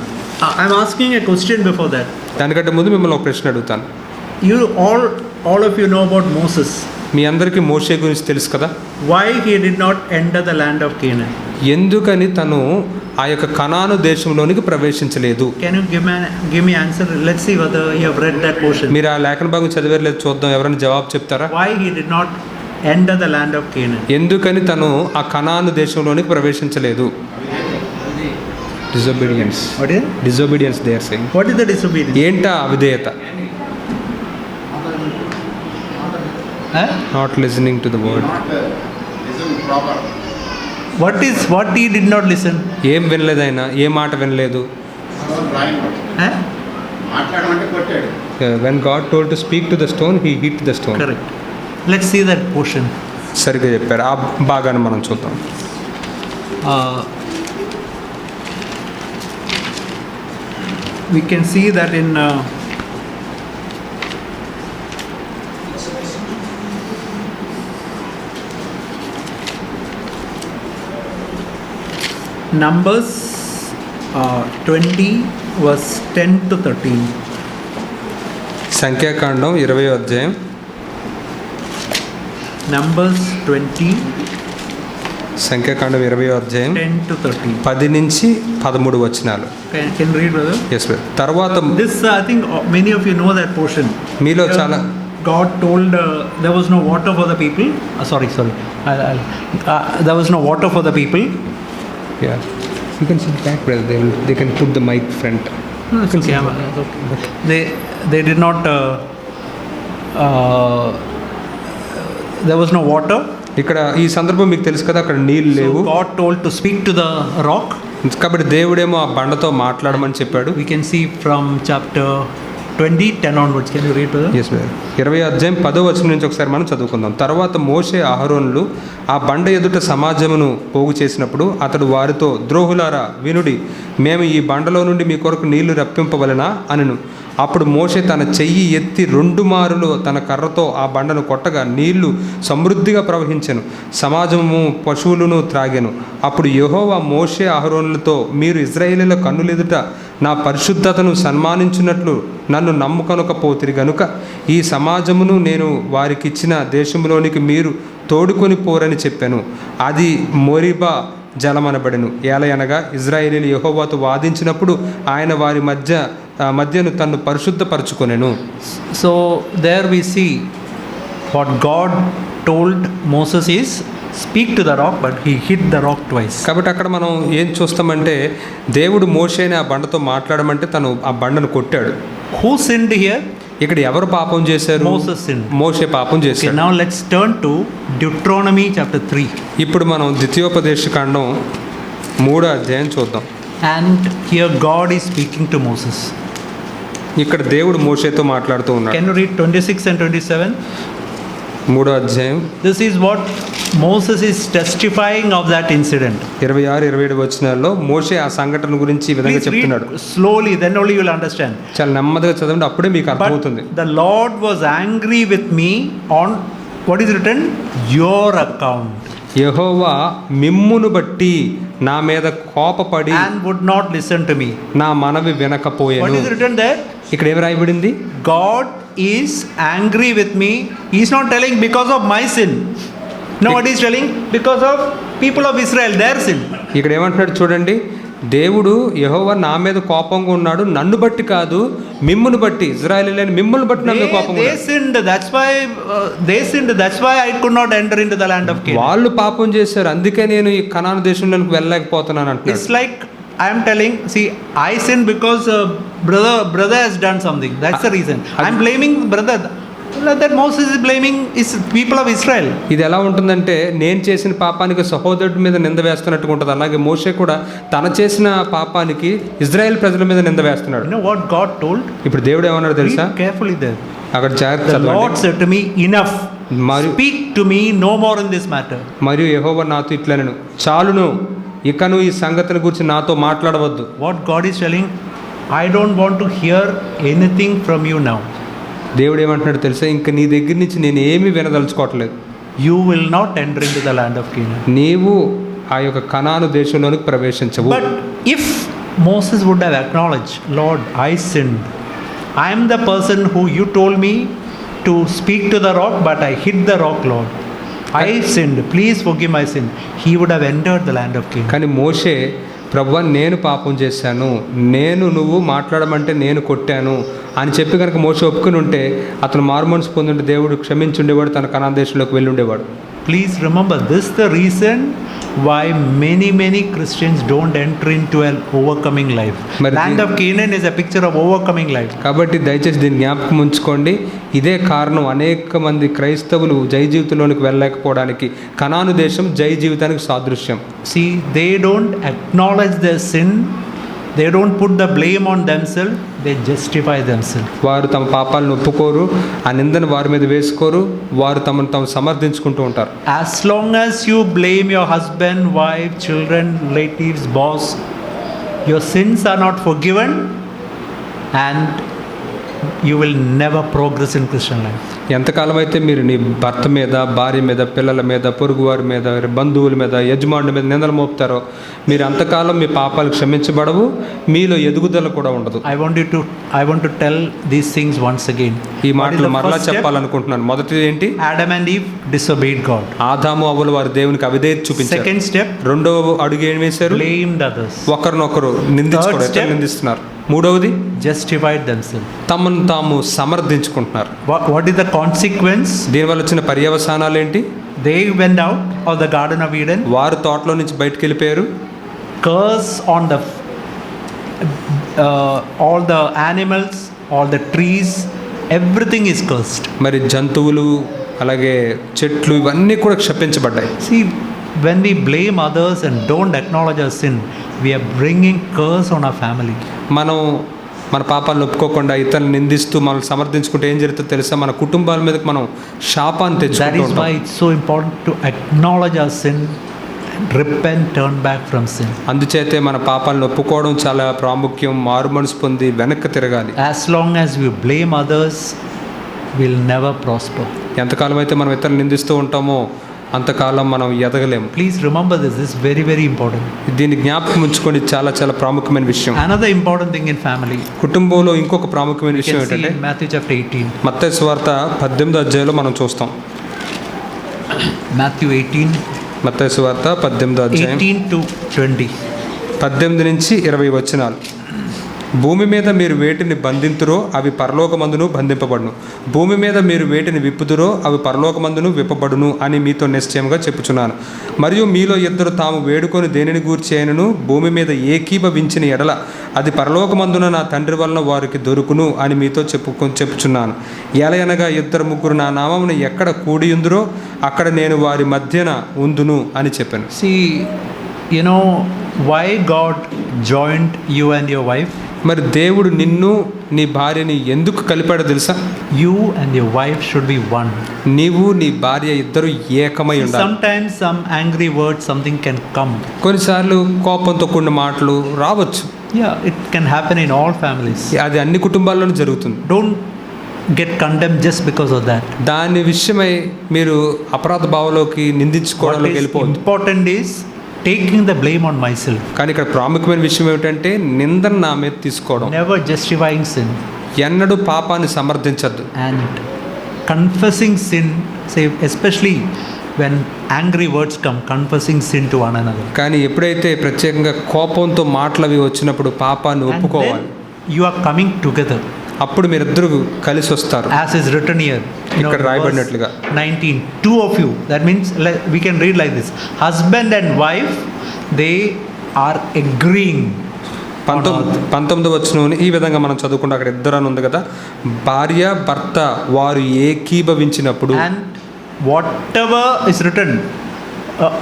I'm asking a question before that. దానికంటే ముందు మిమ్మల్ని ఒక ప్రశ్న అడుగుతాను. You all of you know about Moses. మీ అందరికీ మోషే గురించి తెలుసు కదా. Why he did not enter the land of Canaan? ఎందుకని తను ఆ యొక్క కనాను దేశంలోనికి ప్రవేశించలేదు? Can you give me answer? Let's see whether you have read that portion. మీరు ఆ లేఖన భాగం చదివారు లేదు చూద్దాం, ఎవరైనా జవాబు చెప్తారా? Why he did not enter the land of Canaan? ఎందుకని తను ఆ కనాను దేశంలోనికి ప్రవేశించలేదు? Disobedience. What is it? Disobedience they are saying. What is the disobedience? ఏంటా అవిధేయత? Huh? Not listening to the word. What he did not listen? ఏం వినలేదు ఆయన, ఏ మాట వినలేదు. Huh? When God told to speak to the stone, he hit the stone. Correct. Let's see that portion. సరిగ్గా చెప్పారు. ఆ భాగాన్ని మనం చూద్దాం. We can see that in Numbers 20 verse 10 to 13. సంఖ్యాకాండం 20వ అధ్యాయం. Numbers 20 సంఖ్యాకాండం 20వ అధ్యాయం 10 to 13. 10 నుంచి 13 వచనాలు. Can you read, brother? Yes brother. తర్వాత This I think many of you know that portion. మీలో Here చాలా God told there was no water for the people. Sorry. There was no water for the people. Yeah. You can sit back, brother. They can put the mic front. No, it's okay. It's okay. They did not. There was no water. ఇక్కడ ఈ సందర్భం మీకు తెలుసు కదా, అక్కడ నీళ్ళు So లేవు. God told to speak to the rock. కాబట్టి దేవుడేమో ఆ బండతో మాట్లాడమని చెప్పాడు. We can see from chapter 20, 10 onwards. Can you read, brother? Yes brother. 20వ అధ్యాయం 10వ వచనం నుంచి ఒకసారి మనం చదువుకుందాం. తర్వాత మోషే అహరోనులు ఆ బండ ఎదుట సమాజమును పోగు చేసినప్పుడు అతడు వారితో, ద్రోహులారా వినుడి, మేము ఈ బండలో నుండి మీ కొరకు నీళ్లు రప్పింపవలెనా అనెను. అప్పుడు మోషే తన చెయ్యి ఎత్తి 2 మారులు తన కర్రతో ఆ బండను కొట్టగా నీళ్లు సమృద్ధిగా ప్రవహించెను, సమాజము పశువులను త్రాగెను. అప్పుడు యెహోవా మోషే అహరోనులతో, మీరు ఇశ్రాయేలీయుల కన్నులెదుట నా పరిశుద్ధతను సన్మానించున్నట్లు నన్ను నమ్ముకొనకపోతిరి గనుక ఈ సమాజమును నేను వారికిచ్చిన దేశంలోనికి మీరు తోడుకొని పోరని చెప్పాను. అది మోరిబా జలమనబడెను. ఏలయనగా ఇశ్రాయేలీయులు యెహోవాతో వాదించినప్పుడు ఆయన వారి మధ్యను తన్ను పరిశుద్ధపరచుకొనెను. So there we see what God told Moses is speak to the rock, but he hit the rock twice. కాబట్టి అక్కడ మనం ఏం చూస్తామంటే దేవుడు మోషేని ఆ బండతో మాట్లాడమంటే తను ఆ బండను కొట్టాడు. Who sinned here? ఇక్కడ ఎవరు పాపం చేశారు? Moses sinned. మోషే పాపం Okay, చేశాడు. now let's turn to Deuteronomy chapter 3. ఇప్పుడు మనం ద్వితీయోపదేశకాండం 3వ అధ్యాయం చూద్దాం. And here God is speaking to Moses. ఇక్కడ దేవుడు మోషేతో మాట్లాడుతూ ఉన్నాడు. Can you read 26 and 27? 3వ అధ్యాయం This is what Moses is testifying of that incident. 26-27 వచనాల్లో మోషే ఆ సంఘటన గురించి ఈ విధంగా Please చెప్తున్నాడు. read slowly, then only you will understand. చాలా నెమ్మదిగా చదవండి, అప్పుడే మీకు అర్థమవుతుంది. But the Lord was angry with me on what is written? Your account. యెహోవా మిమ్మును బట్టి నా మీద కోపపడి and would not listen to me. నా మనవి What వినకపోయెను. is written there? ఇక్కడ ఏం రాయబడింది? God is angry with me. He's not telling because of my sin. No, what he's telling? Because of people of Israel, their sin. ఇక్కడ ఏమంటున్నాడు చూడండి, దేవుడు యెహోవా నా మీద కోపంగా ఉన్నాడు, నన్ను బట్టి కాదు, మిమ్మును బట్టి, ఇశ్రాయేలీయులైన మిమ్మును బట్టి నా మీద కోపంగా They ఉన్నాడు. sinned. They sinned. That's why I could not enter into the land of Canaan. వాళ్ళు పాపం చేశారు, అందుకే నేను ఈ కనాను దేశంలోకి వెళ్ళలేకపోతున్నాను అంటున్నాడు. It's like I am telling, see, I sinned because brother has done something. That's the reason. I'm blaming brother. That Moses is blaming is people of Israel. ఇది ఎలా ఉంటుందంటే, నేను చేసిన పాపానికి సహోదరుడి మీద నింద వేస్తున్నట్టుగా ఉంటుంది. అలాగే మోషే కూడా తన చేసిన పాపానికి ఇజ్రాయెల్ ప్రజల మీద నింద వేస్తున్నాడు. You know what God told? ఇప్పుడు దేవుడు ఏమన్నాడు తెలుసా? Read carefully there. అక్కడ జాగ్రత్త The Lord చదవండి. said to me, enough. మరియు Speak to me no more in this matter. మరియు యెహోవా నాతో ఇట్లనెను, చాలును, ఇకను ఈ సంగతుల గురించి నాతో మాట్లాడవద్దు. What God is telling, I don't want to hear anything from you now. దేవుడు ఏమంటున్నాడు తెలుసా? ఇంక నీ దగ్గర నుంచి నేను ఏమీ వినదలుచుకోవట్లేదు. You will not enter into the land of Canaan. నీవు ఆ యొక్క కనాను దేశంలోనికి ప్రవేశించవు. But if Moses would have acknowledged, Lord, I sinned. I am the person who you told me to speak to the rock, but I hit the rock, Lord. I sinned. Please forgive my sin. He would have entered the land of Canaan. కానీ మోషే, ప్రభువా నేను పాపం చేశాను, నువ్వు మాట్లాడమంటే నేను కొట్టాను అని చెప్పి కనుక మోషే ఒప్పుకుని ఉంటే అతను మారుమనసు పొందుంటే దేవుడు క్షమించుండేవాడు, తన కనాను దేశంలోకి వెళ్ళి ఉండేవాడు. Please remember, this is the reason why many Christians don't enter into an overcoming life. Land of Canaan is a picture of overcoming life. కాబట్టి దయచేసి దీన్ని జ్ఞాపకం ఉంచుకోండి. ఇదే కారణం అనేక మంది క్రైస్తవులు జై జీవితంలోనికి వెళ్ళలేకపోవడానికి. కనాను దేశం జై జీవితానికి సాదృశ్యం. See, they don't acknowledge their sin. They don't put the blame on themselves. They justify themselves. వారు తమ పాపాలను ఒప్పుకోరు, ఆ నిందను వారి మీద వేసుకోరు, వారు తమను తాము సమర్థించుకుంటూ ఉంటారు. As long as you blame your husband, wife, children, relatives, boss, your sins are not forgiven and you will never progress in Christian life. ఎంతకాలం అయితే మీరు నీ భర్త మీద, భార్య మీద, పిల్లల మీద, పొరుగువారి మీద, బంధువుల మీద, యజమానుల మీద నిందలు మోపుతారో మీరు అంతకాలం మీ పాపాలు క్షమించబడవు, మీలో ఎదుగుదల కూడా ఉండదు. I want to tell these things once again. ఈ మాటలు మరలా చెప్పాలనుకుంటున్నాను. మొదటిది ఏంటి? Adam and Eve disobeyed God. ఆదాము అవ్వలు వారు దేవునికి అవిధేయత చూపించారు. Second step, రెండవ అడుగు ఏం వేశారు? blamed others. ఒకరినొకరు నిందిస్తున్నారు. మూడవది, justified themselves. తమను తాము సమర్థించుకుంటున్నారు. What is the consequence? దీనివల్ల వచ్చిన పర్యవసానాలు ఏంటి? They went out of the Garden of Eden. వారు తోటలో నుంచి బయటకు వెళ్ళిపోయారు. Curse on the all the animals, all the trees, everything is cursed. మరి జంతువులు, అలాగే చెట్లు, ఇవన్నీ కూడా క్షపించబడ్డాయి. See, when we blame others and don't acknowledge our sin, we are bringing curse on our family. మనం మన పాపాలను ఒప్పుకోకుండా ఇతరులను నిందిస్తూ మనం సమర్థించుకుంటే ఏం జరుగుతుందో తెలుసా? మన కుటుంబాల మీదకి మనం శాపాన్ని That తెచ్చుకుంటూ is why ఉంటాం. it's so important to acknowledge our sin and repent, turn back from sin. అందుచేతే మన పాపాలను ఒప్పుకోవడం చాలా ప్రాముఖ్యం. మారు మనసు పొంది వెనక్కి తిరగాలి. As long as we blame others, we'll never prosper. ఎంతకాలం అయితే మనం ఇతరులను నిందిస్తూ ఉంటామో అంతకాలం మనం ఎదగలేము. Please remember this is very important. దీన్ని జ్ఞాపకం ఉంచుకొని చాలా ప్రాముఖ్యమైన విషయం. Another important thing in family, కుటుంబంలో ఇంకొక ప్రాముఖ్యమైన you విషయం can see ఏంటంటే in Matthew chapter 18. మత్తయి సువార్త 18వ అధ్యాయంలో మనం చూస్తాం. Matthew 18, మత్తయి సువార్త 18వ అధ్యాయం 18 to 20. 18 నుంచి 20 వచనాలు. భూమి మీద మీరు వేటిని బంధింతురో అవి పరలోకమందును బంధింపబడును, భూమి మీద మీరు వేటిని విప్పుదురో అవి పరలోకమందును విప్పబడును అని మీతో నిశ్చయంగా చెప్పుచున్నాను. మరియు మీలో ఇద్దరు తాము వేడుకొని దేనిని గూర్చి అయినను భూమి మీద ఏకీభవించిన ఎడల అది పరలోకమందున నా తండ్రి వలన వారికి దొరుకును అని మీతో చెప్పుచున్నాను. ఎలయనగా ఇద్దరు ముగ్గురు నా నామమును ఎక్కడ కూడియుందురో అక్కడ నేను వారి మధ్యన ఉందును అని చెప్పాను. See, you know why God joined you and your wife? మరి దేవుడు నిన్ను నీ భార్యని ఎందుకు కలిపాడో తెలుసా? You and your wife should be one. నీవు నీ భార్య ఇద్దరు ఏకమై ఉండాలి. Sometimes some angry words, something can come. కొన్నిసార్లు కోపంతో కూడిన మాటలు రావచ్చు. Yeah, it can happen in all families. అది అన్ని కుటుంబాల్లోనూ జరుగుతుంది. Don't get condemned just because of that. దాని విషయమై మీరు అపరాధ భావంలోకి What నిందించుకోవడంలోకి is వెళ్ళిపోవద్దు. important is taking the blame on myself, కానీ ఇక్కడ ప్రాముఖ్యమైన విషయం ఏమిటంటే నిందన నా మీద తీసుకోవడం. never justifying sin ఎన్నడూ పాపాన్ని సమర్థించద్దు. and confessing sin, say especially when angry words come, confessing sin to one another. కానీ ఎప్పుడైతే ప్రత్యేకంగా కోపంతో మాటలు అవి వచ్చినప్పుడు పాపాన్ని And ఒప్పుకోవాలి. then you are coming together అప్పుడు మీరిద్దరు కలిసి వస్తారు. as is written here. ఇక్కడ రాయబడినట్లుగా 19, two of you. That means we can read like this: husband and wife, they are agreeing. 19 వచనం ఈ విధంగా మనం చదువుకుంటే అక్కడ ఇద్దరు అని ఉంది కదా, భార్య భర్త వారు ఏకీభవించినప్పుడు. And whatever is written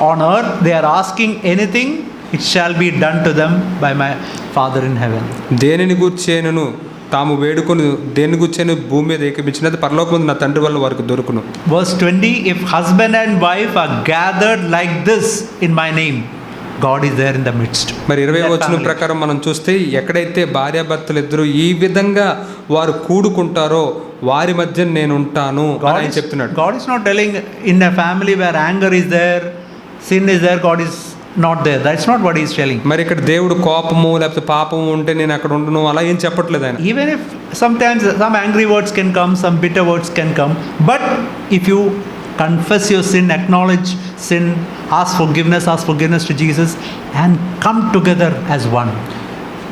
on earth, they are asking anything, it shall be done to them by my Father in heaven. దేనిని గూర్చేనను తాము వేడుకొని దేని గూర్చేను భూమి మీద ఏకీభించినది పరలోకమందు నా తండ్రి వల్ల వారికి దొరుకును. Verse 20, if husband and wife are gathered like this in my name, God is there in the midst. మరి 20వ Their వచనం family. ప్రకారం మనం చూస్తే ఎక్కడైతే భార్యాభర్తలు ఇద్దరు ఈ విధంగా వారు కూడుకుంటారో వారి మధ్య నేను ఉంటాను అని ఆయన చెప్తున్నాడు. God is not telling in a family where anger is there, sin is there, God is not there. That's not what he is telling. మరి ఇక్కడ దేవుడు కోపము లేకపోతే పాపము ఉంటే నేను అక్కడ ఉండను అలా ఏం చెప్పట్లేదు ఆయన. Even if sometimes some angry words can come, some bitter words can come, but if you confess your sin, acknowledge sin, ask forgiveness to Jesus, and come together as one.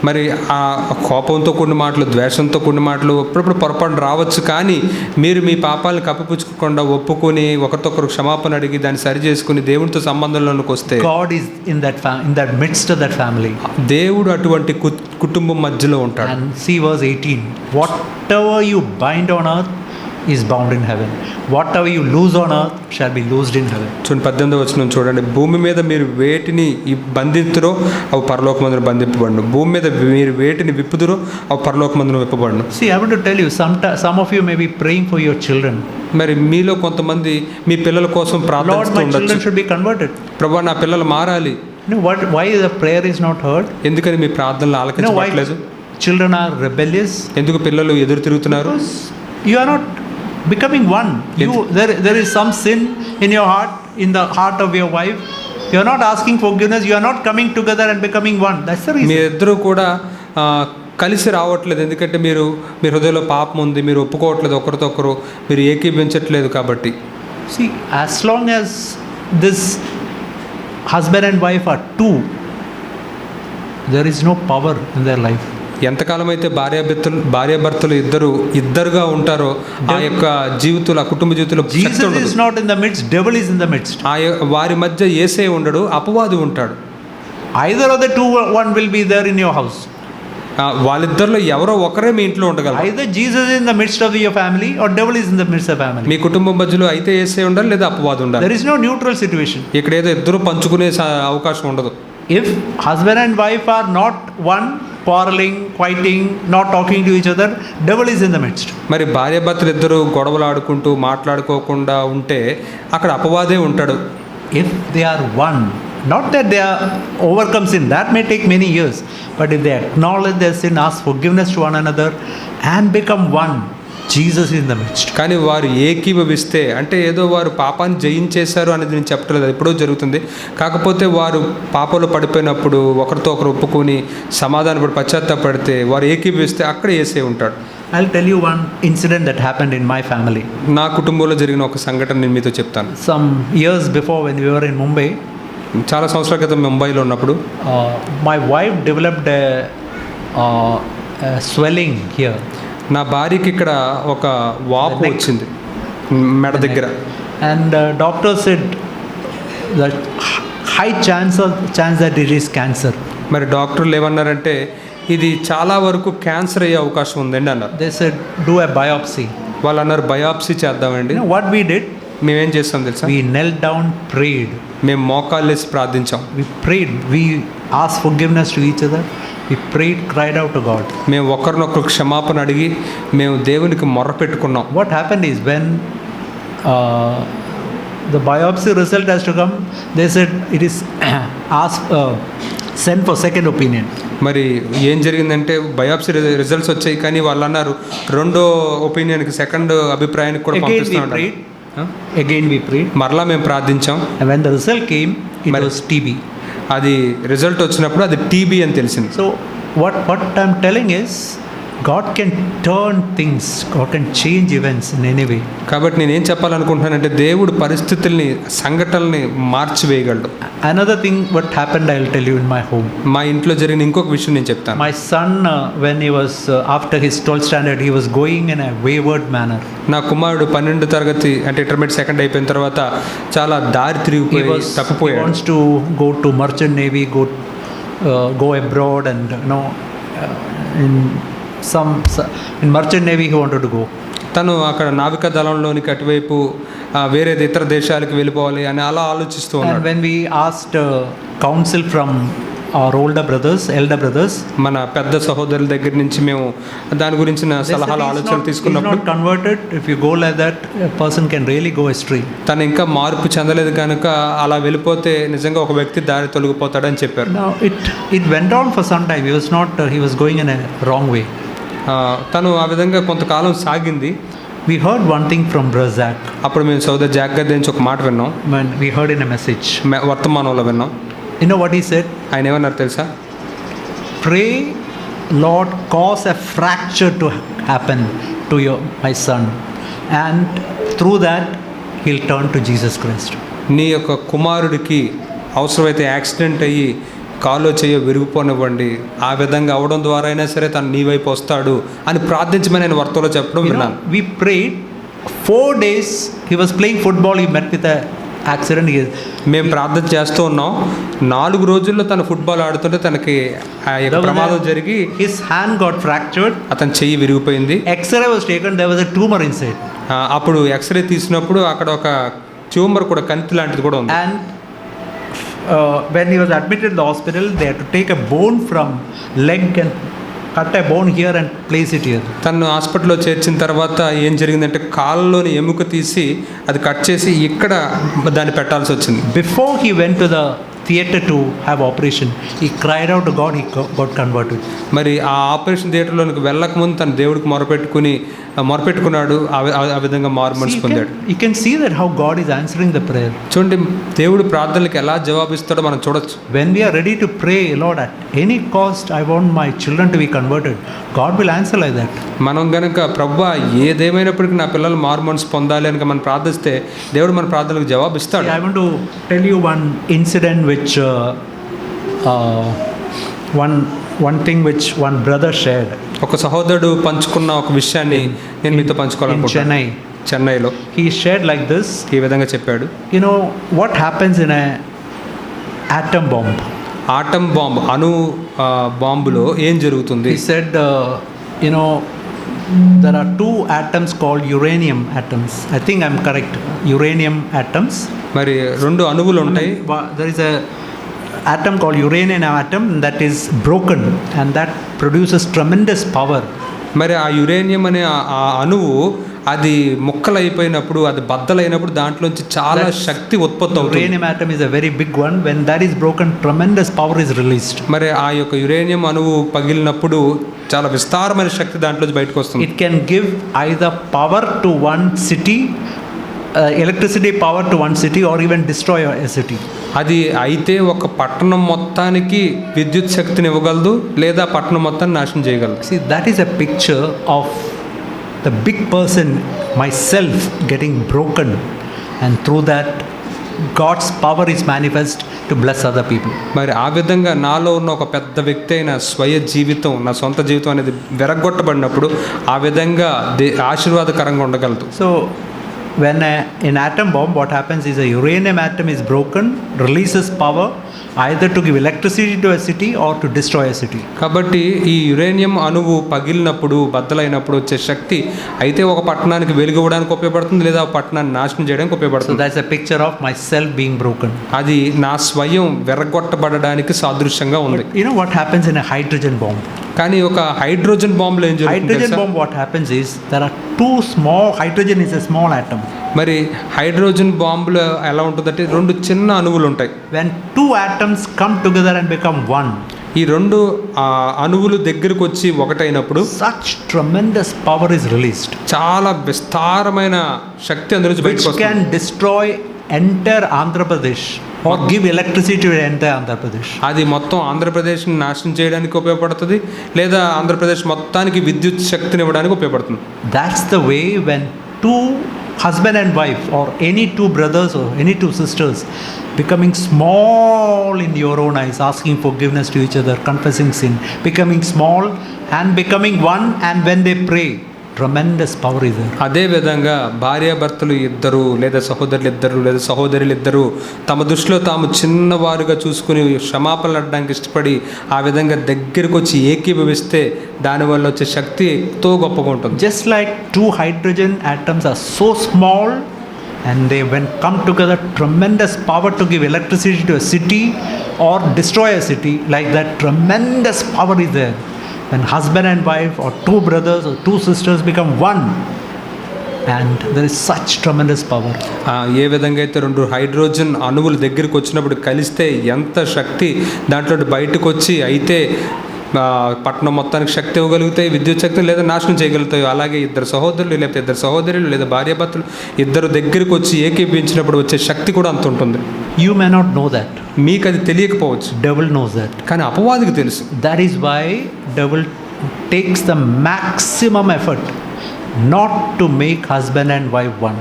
మరి ఆ కోపంతో కూడిన మాటలు, ద్వేషంతో కూడిన మాటలు అప్పుడప్పుడు పొరపాటు రావచ్చు, కానీ మీరు మీ పాపాలను కప్పిపుచ్చుకోకుండా ఒప్పుకొని ఒకరికొకరు క్షమాపణ అడిగి దాన్ని సరి చేసుకుని దేవునితో సంబంధంలోకి వస్తే God is in that midst of that family. దేవుడు అటువంటి కుటుంబం మధ్యలో ఉంటాడు. And see verse 18, whatever you bind on earth is bound in heaven, whatever you loose on earth shall be loosed in heaven. చూడండి 18వ వచనం చూడండి, భూమి మీద మీరు వేటిని బంధింతురో అవి పరలోకమందున బంధింపబడును, భూమి మీద మీరు వేటిని విప్పుదురో అవి పరలోకమందున విప్పబడును. See, I want to tell you, some of you may be praying for your children. మరి మీలో కొంతమంది మీ పిల్లల కోసం Lord, ప్రార్థిస్తూ my ఉండొచ్చు. children should be converted. ప్రభువా నా పిల్లలు మారాలి. You know what? Why the prayer is not heard? ఎందుకని మీ ప్రార్థనలు You know why ఆలకించబడలేదు? children are rebellious? ఎందుకు పిల్లలు ఎదురు తిరుగుతున్నారు? Because you are not becoming one. There is some sin in your heart, in the heart of your wife. You are not asking forgiveness. You are not coming together and becoming one. That's the me reason. ఇద్దరు కూడా కలిసి రావట్లేదు, ఎందుకంటే మీ హృదయంలో పాపం ఉంది, మీరు ఒప్పుకోవట్లేదు, ఒకరితో ఒకరు మీరు ఏకీభించట్లేదు కాబట్టి. See, as long as this husband and wife are two, there is no power in their life. ఎంతకాలం అయితే భార్యాభర్తలు ఇద్దరుగా ఉంటారో ఆ యొక్క జీవితంలో, ఆ కుటుంబ జీవితంలో శక్తి Jesus ఉండదు. is not in the midst, devil is in the midst. వారి మధ్య యేసే ఉండడు, అపవాది ఉంటాడు. Either of the two, one will be there in your house. వాళ్ళిద్దరిలో ఎవరో ఒకరే మీ ఇంట్లో ఉండగలరు. Either Jesus is in the midst of your family or devil is in the midst of family. మీ కుటుంబం మధ్యలో అయితే యేసే ఉండాలి లేదా అపవాది ఉండాలి. There is no neutral situation. ఇక్కడ ఏదో ఇద్దరు పంచుకునే అవకాశం ఉండదు. If husband and wife are not one, quarreling, fighting, not talking to each other, devil is in the midst. మరి భార్యాభర్తలు ఇద్దరు గొడవలు ఆడుకుంటూ మాట్లాడుకోకుండా ఉంటే అక్కడ అపవాదే ఉంటాడు. If they are one, not that they are overcome sin, that may take many years, but if they acknowledge their sin, ask forgiveness to one another and become one, Jesus is in the midst. కానీ వారు ఏకీభవిస్తే, అంటే ఏదో వారు పాపాన్ని జయించేశారు అనేది నేను చెప్పట్లేదు, అది ఎప్పుడో జరుగుతుంది. కాకపోతే వారు పాపంలో పడిపోయినప్పుడు ఒకరితో ఒకరు ఒప్పుకొని సమాధానపడి పశ్చాత్తాపడితే వారు ఏకీభవిస్తే అక్కడ యేసే ఉంటాడు. I'll tell you one incident that happened in my family. నా కుటుంబంలో జరిగిన ఒక సంఘటన నేను మీతో చెప్తాను. Some years before, when we were in Mumbai, చాలా సంవత్సరాల క్రితం ముంబైలో ఉన్నప్పుడు my wife developed a swelling here. నా భార్యకి ఇక్కడ ఒక వాపు వచ్చింది మెడ దగ్గర. And doctor said that high chance that it is cancer. మరి డాక్టర్లు ఏమన్నారంటే ఇది చాలా వరకు క్యాన్సర్ అయ్యే అవకాశం ఉందండి అన్నారు. They said do a biopsy. వాళ్ళు అన్నారు బయాప్సీ చేద్దామండి. You know what we did? మేమేం చేస్తాం తెలుసా? We knelt down, prayed. మేము మోకాళ్ళేసి ప్రార్థించాం. We prayed. We asked forgiveness to each other. We prayed, cried out to God. మేము ఒకరినొకరు క్షమాపణ అడిగి మేము దేవునికి మొర్ర పెట్టుకున్నాం. What happened is when the biopsy result has to come, they said it is sent for second opinion. మరి ఏం జరిగిందంటే బయాప్సీ రిజల్ట్స్ వచ్చాయి, కానీ వాళ్ళు అన్నారు రెండో ఒపీనియన్కి, సెకండ్ అభిప్రాయానికి కూడా Again we పంపిస్తున్నాం. prayed. Again we prayed. మరలా మేము ప్రార్థించాం. And when the result came, it మరి- was TB. అది రిజల్ట్ వచ్చినప్పుడు అది టీబీ అని తెలిసింది. So what I'm telling is, God can turn things, God can change events in any way. కాబట్టి నేను ఏం చెప్పాలనుకుంటున్నానంటే దేవుడు పరిస్థితుల్ని, సంఘటనల్ని మార్చివేయగలడు. Another thing what happened, I'll tell you in my home. మా ఇంట్లో జరిగిన ఇంకొక విషయం నేను చెప్తాను. My son, when he was after his 12th standard, he was going in a wayward manner. నా కుమారుడు 12వ తరగతి అంటే ఇంటర్మీడియట్ సెకండ్ అయిపోయిన తర్వాత చాలా దారి He తిరిగిపోయి తప్పిపోయాడు. wants to go to merchant navy, go abroad, and in merchant navy he wanted to go. తను అక్కడ నావికా దళంలోనికి అటువైపు వేరే ఇతర దేశాలకు వెళ్ళిపోవాలి అని అలా ఆలోచిస్తూ And ఉన్నాడు. when we asked counsel from our elder brothers, మన పెద్ద సహోదరుల దగ్గర నుంచి మేము దాని గురించిన they said సలహాలు he's ఆలోచనలు not తీసుకున్నప్పుడు converted. If you go like that, a person can really go astray. తను ఇంకా మార్పు చెందలేదు కనుక అలా వెళ్ళిపోతే నిజంగా ఒక వ్యక్తి దారి తొలగిపోతాడని చెప్పారు. Now it went on for some time. He was going in a wrong way. తను ఆ విధంగా కొంతకాలం సాగింది. We heard one thing from Brother Zach. అప్పుడు మేము సోదర్ జాక్ గారి నుంచి ఒక మాట విన్నాం, When we heard in a message, వర్తమానంలో విన్నాం. you know what he said? ఆయన ఏమన్నారు తెలుసా? Pray, Lord, cause a fracture to happen to my son, and through that he'll turn to Jesus Christ. నీ యొక్క కుమారుడికి అవసరమైతే యాక్సిడెంట్ అయ్యి కాలో చేయ విరిగిపోనివ్వండి, ఆ విధంగా అవడం ద్వారా అయినా సరే తను నీ వైపు వస్తాడు అని ప్రార్థించమని నేను వార్తలో చెప్పడం విన్నాను. We prayed 4 days. He was playing football. He met with a accident. మేము ప్రార్థన చేస్తూ ఉన్నాం. 4 రోజుల్లో తను ఫుట్బాల్ ఆడుతుంటే తనకి ఆ యొక్క ప్రమాదం జరిగి his hand got fractured. అతని చెయ్యి విరిగిపోయింది. X-ray was taken. There was a tumor inside. అప్పుడు ఎక్స్రే తీసినప్పుడు అక్కడ ఒక ట్యూమర్ కూడా, కంతి లాంటిది కూడా ఉంది. And when he was admitted in the hospital, they had to take a bone from leg and cut a bone here and place it here. తను హాస్పిటల్లో చేర్చిన తర్వాత ఏం జరిగిందంటే కాళ్ళలోని ఎముక తీసి అది కట్ చేసి ఇక్కడ దాన్ని పెట్టాల్సి వచ్చింది. Before he went to the theater to have operation, he cried out to God. He got converted. మరి ఆ ఆపరేషన్ థియేటర్లోనికి వెళ్ళక ముందు తన దేవుడికి మొరపెట్టుకున్నాడు. ఆ విధంగా మారు మనసు పొందాడు. You can see that how God is answering the prayer. చూడండి, దేవుడు ప్రార్థనలకు ఎలా జవాబిస్తాడో మనం చూడొచ్చు. When we are ready to pray, Lord, at any cost, I want my children to be converted, God will answer like that. మనం గనక ప్రభువా ఏదేమైనప్పటికీ నా పిల్లలు మారు మనసు పొందాలి అని మనం ప్రార్థిస్తే దేవుడు మన ప్రార్థనలకు జవాబిస్తాడు. I want to tell you one incident which one thing which one brother shared. ఒక సహోదరుడు పంచుకున్న ఒక విషయాన్ని నేను మీతో పంచుకోవాలనుకుంటున్నాను. చెన్నైలో he shared like this. ఈ విధంగా చెప్పాడు. You know what happens in a atom bomb? Atom bomb, అణు బాంబులో ఏం జరుగుతుంది? He said, there are 2 atoms called uranium atoms. I think I'm correct. Uranium atoms. మరి 2 అణువులు ఉంటాయి. There is a atom called uranium atom that is broken, and that produces tremendous power. మరి ఆ uranium అనే ఆ అణువు అది ముక్కలైపోయినప్పుడు, అది బద్దలైనప్పుడు దాంట్లోంచి చాలా శక్తి ఉత్పత్తి అవుతుంది. Uranium atom is a very big one. When that is broken, tremendous power is released. మరి ఆ యొక్క యురేనియం అణువు పగిలినప్పుడు చాలా విస్తారమైన శక్తి దాంట్లోంచి బయటకు వస్తుంది. It can give either power to one city, electricity power to one city, or even destroy a city. అది అయితే ఒక పట్టణం మొత్తానికి విద్యుత్ శక్తిని ఇవ్వగలదు, లేదా పట్టణం మొత్తాన్ని నాశనం చేయగలదు. See, that is a picture of the big person, myself, getting broken, and through that God's power is manifest to bless other people. మరి ఆ విధంగా నాలో ఉన్న ఒక పెద్ద వ్యక్తి అయిన స్వయ జీవితం, నా సొంత జీవితం అనేది విరగొట్టబడినప్పుడు ఆ విధంగా ఆశీర్వాదకరంగా ఉండగలదు. So when in atom bomb, what happens is a uranium atom is broken, releases power either to give electricity to a city or to destroy a city. కాబట్టి ఈ యురేనియం అణువు పగిలినప్పుడు, బద్దలైనప్పుడు వచ్చే శక్తి అయితే ఒక పట్టణానికి వెలుగువడానికి ఉపయోగపడుతుంది, లేదా ఒక పట్టణాన్ని నాశనం చేయడానికి So ఉపయోగపడుతుంది. that's a picture of myself being broken. అది నా స్వయం విరగొట్టబడడానికి సాదృశ్యంగా ఉంది. But you know what happens in a hydrogen bomb? కానీ ఒక హైడ్రోజన్ బాంబులో ఏం జరుగుతుంది Hydrogen తెలుసా? bomb, what happens is there are 2 small, hydrogen is a small atom. మరి హైడ్రోజన్ బాంబులో ఎలా ఉంటుందంటే 2 చిన్న అణువులు ఉంటాయి. When 2 atoms come together and become one, ఈ రెండు అణువులు దగ్గరకు వచ్చి ఒకటైనప్పుడు such tremendous power is released, చాలా విస్తారమైన శక్తి అందులో నుంచి which బయటకు వస్తుంది. can destroy entire Andhra Pradesh or give electricity to entire Andhra Pradesh. అది మొత్తం ఆంధ్రప్రదేశ్ని నాశనం చేయడానికి ఉపయోగపడుతుంది, లేదా ఆంధ్రప్రదేశ్ మొత్తానికి విద్యుత్ శక్తిని ఇవ్వడానికి ఉపయోగపడుతుంది. That's the way when two husband and wife or any two brothers or any two sisters becoming small in your own eyes, asking forgiveness to each other, confessing sin, becoming small and becoming one, and when they pray, tremendous power is there. అదే విధంగా భార్యాభర్తలు ఇద్దరు లేదా సహోదరులు ఇద్దరు లేదా సహోదరులు ఇద్దరు తమ దృష్టిలో తాము చిన్నవారుగా చూసుకుని క్షమాపణలు అడడానికి ఇష్టపడి ఆ విధంగా దగ్గరకు వచ్చి ఏకీభవిస్తే దానివల్ల వచ్చే శక్తి ఎంతో గొప్పగా ఉంటుంది. Just like two hydrogen atoms are so small and they when come together, tremendous power to give electricity to a city or destroy a city, like that tremendous power is there. When husband and wife or two brothers or two sisters become one, and there is such tremendous power. ఏ విధంగా అయితే రెండు hydrogen అణువులు దగ్గరికి వచ్చినప్పుడు కలిస్తే ఎంత శక్తి దాంట్లో బయటకు వచ్చి అయితే పట్టణం మొత్తానికి శక్తి ఇవ్వగలుగుతాయి, విద్యుత్ శక్తి లేదా నాశనం చేయగలుగుతాయి. అలాగే ఇద్దరు సహోదరులు లేకపోతే ఇద్దరు సహోదరులు లేదా భార్యాభర్తలు ఇద్దరు దగ్గరికి వచ్చి ఏకీపించినప్పుడు వచ్చే శక్తి కూడా అంత ఉంటుంది. You may not know that. మీకు అది తెలియకపోవచ్చు, Devil knows that. కానీ అపవాదికి తెలుసు. That is why devil takes the maximum effort not to make husband and wife one.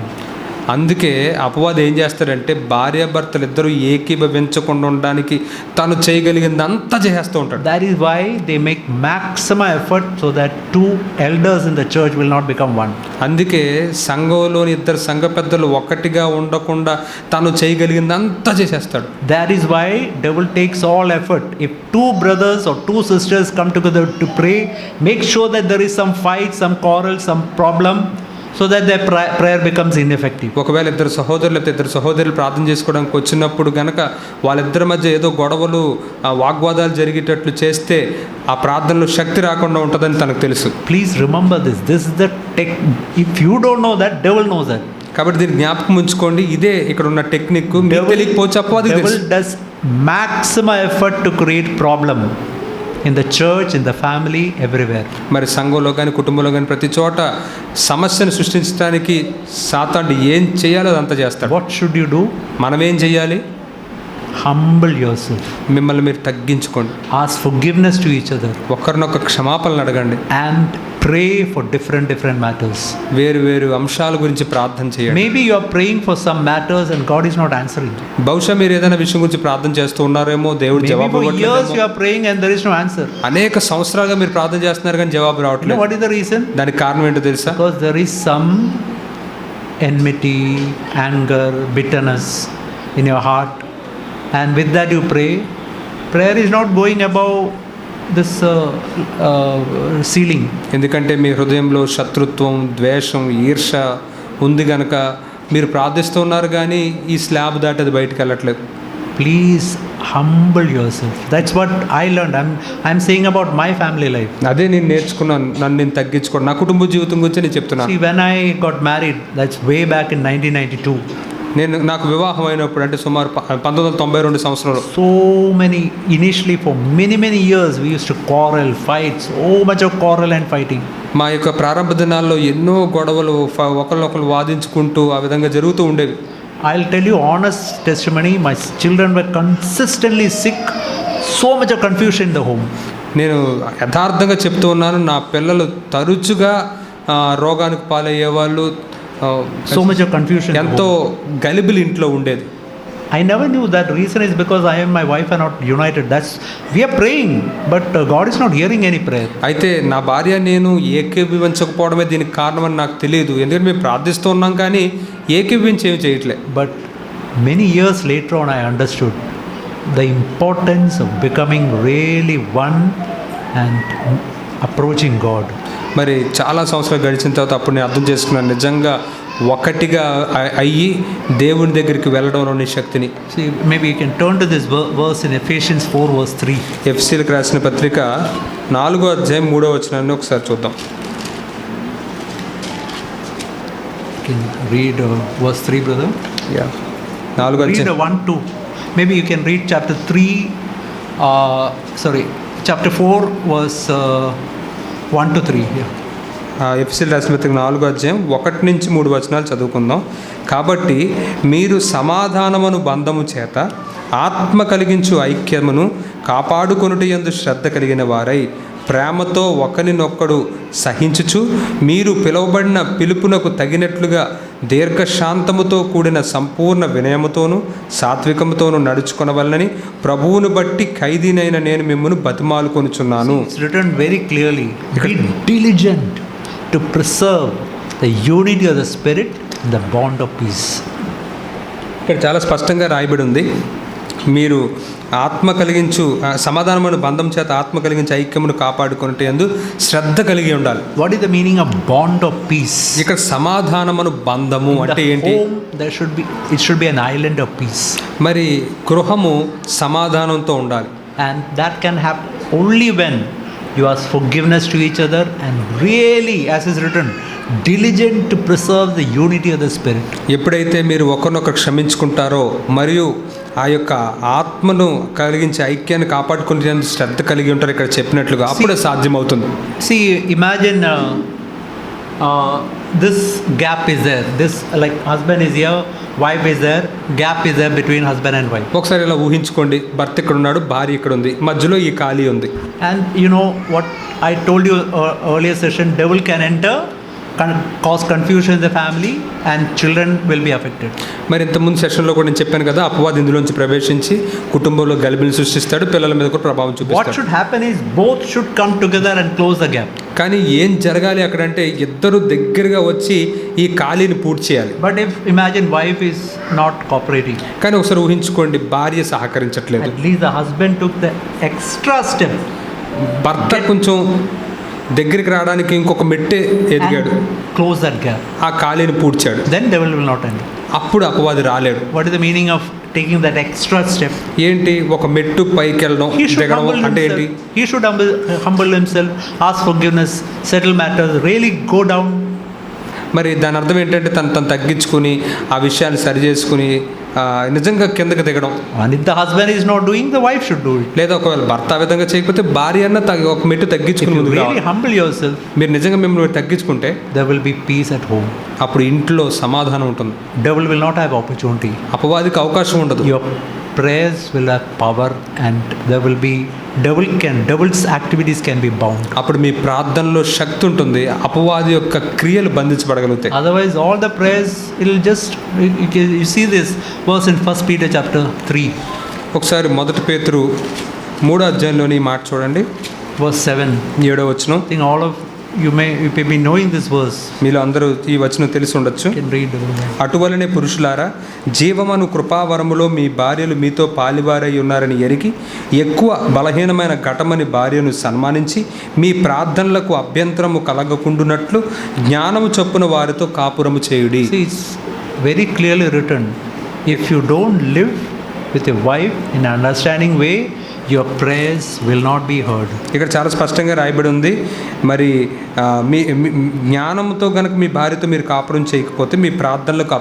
అందుకే అపవాది ఏం చేస్తాడంటే భార్యాభర్తలు ఇద్దరు ఏకీభవించకుండా ఉండడానికి తను చేయగలిగిందంతా చేస్తూ ఉంటాడు. That is why they make maximum effort so that two elders in the church will not become one. అందుకే సంఘంలోని ఇద్దరు సంఘ పెద్దలు ఒక్కటిగా ఉండకుండా తను చేయగలిగిందంతా చేసేస్తాడు. That is why devil takes all effort. If two brothers or two sisters come together to pray, make sure that there is some fight, some quarrel, some problem, so that their prayer becomes ineffective. ఒకవేళ ఇద్దరు సహోదరులు లేకపోతే ఇద్దరు సహోదరులు ప్రార్థన చేసుకోవడానికి వచ్చినప్పుడు గనక వాళ్ళిద్దరి మధ్య ఏదో గొడవలు వాగ్వాదాలు జరిగేటట్లు చేస్తే ఆ ప్రార్థనలో శక్తి రాకుండా ఉంటుందని తనకు తెలుసు. Please remember this. This is the if you don't know that, devil knows that. కాబట్టి దీన్ని జ్ఞాపకం ఉంచుకోండి. ఇదే ఇక్కడ ఉన్న టెక్నిక్. మీకు తెలియకపోవచ్చు, అపవాదికి Devil తెలుసు. does maximum effort to create problem in the church, in the family, everywhere. మరి సంఘంలో కానీ కుటుంబంలో కానీ ప్రతి చోట సమస్యను సృష్టించడానికి సాతానుడు ఏం చేయాలో అదంతా చేస్తాడు. What should you do? మనం ఏం చేయాలి? Humble yourself. మిమ్మల్ని మీరు తగ్గించుకోండి. Ask forgiveness to each other. ఒకరినొక క్షమాపణలు అడగండి. And pray for different matters. వేరు వేరు అంశాల గురించి ప్రార్థన చేయండి. Maybe you are praying for some matters and God is not answering. బహుశా మీరు ఏదైనా విషయం గురించి ప్రార్థన చేస్తూ ఉన్నారేమో, దేవుడు Maybe జవాబు for years you ఇవ్వట్లేదేమో. are praying and there is no answer. అనేక సంవత్సరాలుగా మీరు ప్రార్థన చేస్తున్నారు కానీ జవాబు You know రావట్లేదు. what is the reason? దానికి కారణం ఏంటో తెలుసా? Because there is some enmity, anger, bitterness in your heart, and with that you pray. Prayer is not going above this ceiling. ఎందుకంటే మీ హృదయంలో శత్రుత్వం, ద్వేషం, ఈర్ష ఉంది గనక మీరు ప్రార్థిస్తున్నారు కానీ ఈ స్లాబ్ దాటి అది బయటకు వెళ్ళట్లేదు. Please humble yourself. That's what I learned. I'm saying about my family life. అదే నేను నేర్చుకున్నాను. నన్ను నేను తగ్గించుకోండి. నా కుటుంబ జీవితం గురించి నేను చెప్తున్నాను. See, when I got married, that's way back in 1992. నాకు వివాహం అయినప్పుడు అంటే సుమారు 1992 సంవత్సరంలో Initially for many years we used to quarrel, fight, so much of quarrel and fighting. మా యొక్క ప్రారంభ దినాల్లో ఎన్నో గొడవలు ఒకరినొకరు వాదించుకుంటూ ఆ విధంగా జరుగుతూ ఉండేవి. I'll tell you honest testimony, my children were consistently sick, so much of confusion in the home. నేను యథార్థంగా చెప్తూ ఉన్నాను, నా పిల్లలు తరచుగా రోగానికి పాలయ్యేవాళ్ళు. So much of confusion. ఎంతో గలిబిలి ఇంట్లో ఉండేది. I never knew that reason is because I and my wife are not united. We are praying, but God is not hearing any prayer. అయితే నా భార్య నేను ఏకీభవించకపోవడమే దీనికి కారణమని నాకు తెలియదు. ఎందుకంటే మేము ప్రార్థిస్తూ ఉన్నాం కానీ ఏకీభవించి ఏమి చేయట్లే. But many years later on I understood the importance of becoming really one and approaching God. మరి చాలా సంవత్సరాలు గడిచిన తర్వాత అప్పుడు నేను అర్థం చేసుకున్నాను, నిజంగా ఒకటిగా అయ్యి దేవుని దగ్గరికి వెళ్ళడంలోని శక్తిని. See, maybe you can turn to this verse in Ephesians 4 verse 3. ఎఫెసీయులకు రాసిన పత్రిక 4వ అధ్యాయం 3వ వచనాన్ని ఒకసారి చూద్దాం. Can you read verse 3, brother? Yeah 4వ Read అధ్యాయం 1, 2. Maybe you can read chapter 3. Sorry, chapter 4, verse 1 to 3. Yeah. ఎఫెసీయులకు రాసిన పత్రిక 4వ అధ్యాయం 1 నుంచి 3 వచనాలు చదువుకుందాం. కాబట్టి మీరు సమాధానమును బంధము చేత ఆత్మ కలిగించు ఐక్యమును కాపాడుకొనుట యందు శ్రద్ధ కలిగిన వారై ప్రేమతో ఒకరినొక్కడు సహించుచు మీరు పిలువబడిన పిలుపునకు తగినట్లుగా దీర్ఘశాంతముతో కూడిన సంపూర్ణ వినయముతోనూ సాత్వికముతోనూ నడుచుకొనవలనని ప్రభువును బట్టి ఖైదీనైన నేను మిమ్మల్ని బతిమాలుకొనుచున్నాను. It's written very clearly, be diligent to preserve the unity of the Spirit and the bond of peace. ఇక్కడ చాలా స్పష్టంగా రాయబడి ఉంది, మీరు ఆత్మ కలిగించు సమాధానమైన బంధం చేత ఆత్మ కలిగించే ఐక్యమును కాపాడుకునే యందు శ్రద్ధ కలిగి ఉండాలి. What is the meaning of bond of peace? ఇక్కడ సమాధానమును బంధము అంటే ఏంటి? Home, it should be an island of peace. మరి గృహము సమాధానంతో ఉండాలి. And that can happen only when you ask forgiveness to each other and really, as is written, diligent to preserve the unity of the Spirit. ఎప్పుడైతే మీరు ఒకరినొకరు క్షమించుకుంటారో మరియు ఆ యొక్క ఆత్మను కలిగించే ఐక్యాన్ని కాపాడుకునే శ్రద్ధ కలిగి ఉంటారు ఇక్కడ చెప్పినట్లుగా, అప్పుడే సాధ్యమవుతుంది. See, imagine this gap is there. This, like, husband is here, wife is there, gap is there between husband and wife. ఒకసారి ఇలా ఊహించుకోండి, భర్త ఇక్కడ ఉన్నాడు, భార్య ఇక్కడ ఉంది, మధ్యలో ఈ ఖాళీ ఉంది. And you know what I told you earlier session, devil can enter, cause confusion in the family and children will be affected. మరి ఇంతకుముందు సెషన్లో కూడా నేను చెప్పాను కదా, అపవాది ఇందులోంచి ప్రవేశించి కుటుంబంలో గలిబిని సృష్టిస్తాడు, పిల్లల మీద కూడా ప్రభావం చూపిస్తాడు. What should happen is both should come together and close the gap. కానీ ఏం జరగాలి అక్కడంటే ఇద్దరు దగ్గరగా వచ్చి ఈ ఖాళీని పూర్తి చేయాలి. But if imagine wife is not cooperating, కానీ ఒకసారి ఊహించుకోండి, భార్య సహకరించట్లేదు, at least the husband took the extra step, భర్త కొంచెం దగ్గరికి రావడానికి ఇంకొక మెట్టే ఎదిగాడు, close that gap, ఆ ఖాళీని పూడ్చాడు, then devil will not enter. అప్పుడు అపవాది రాలేడు. What is the meaning of taking that extra step? ఏంటి? ఒక మెట్టు పైకి వెళ్ళడం, He should దిగడం humble అంటే ఏంటి? himself. He should humble himself, ask forgiveness, settle matters, really go down. మరి దాని అర్థం ఏంటంటే తను తగ్గించుకుని ఆ విషయాన్ని సరి చేసుకుని నిజంగా కిందకి దిగడం. And if the husband is not doing, the wife should do it. లేదా ఒకవేళ భర్త ఆ విధంగా చేయకపోతే భార్య అన్న ఒక మెట్టు తగ్గించుకుని If you ముందుకు really రావాలి. humble yourself, మీరు నిజంగా మిమ్మల్ని తగ్గించుకుంటే there will be peace at home. అప్పుడు ఇంట్లో సమాధానం ఉంటుంది, Devil will not have opportunity. అపవాదికి అవకాశం ఉండదు. Your prayers will have power and there will be devil's activities can be bound. అప్పుడు మీ ప్రార్థనలో శక్తి ఉంటుంది, అపవాది యొక్క క్రియలు బంధించబడగలుగుతాయి. Otherwise all the prayers, it will just, you see this verse in 1 Peter chapter 3, ఒకసారి 1 పేతురు 3వ అధ్యాయంలోని ఈ మాట చూడండి, verse 7. 7వ వచనం. I think all of you may be knowing this verse. మీలో అందరూ ఈ వచనం తెలిసి ఉండొచ్చు. You can read. అటువలనే పురుషులారా, జీవమను కృపావరములో మీ భార్యలు మీతో పాలివారై ఉన్నారని ఎరిగి ఎక్కువ బలహీనమైన ఘటమని భార్యను సన్మానించి మీ ప్రార్థనలకు అభ్యంతరము కలగకుండునట్లు జ్ఞానము చొప్పున వారితో కాపురము చేయుడి. See, it's very clearly written, if you don't live with a wife in an understanding way, your prayers will not be heard. ఇక్కడ చాలా స్పష్టంగా రాయబడి ఉంది, మరి మీ జ్ఞానంతో కనుక మీ భార్యతో మీరు కాపురం చేయకపోతే మీ ప్రార్థనలకు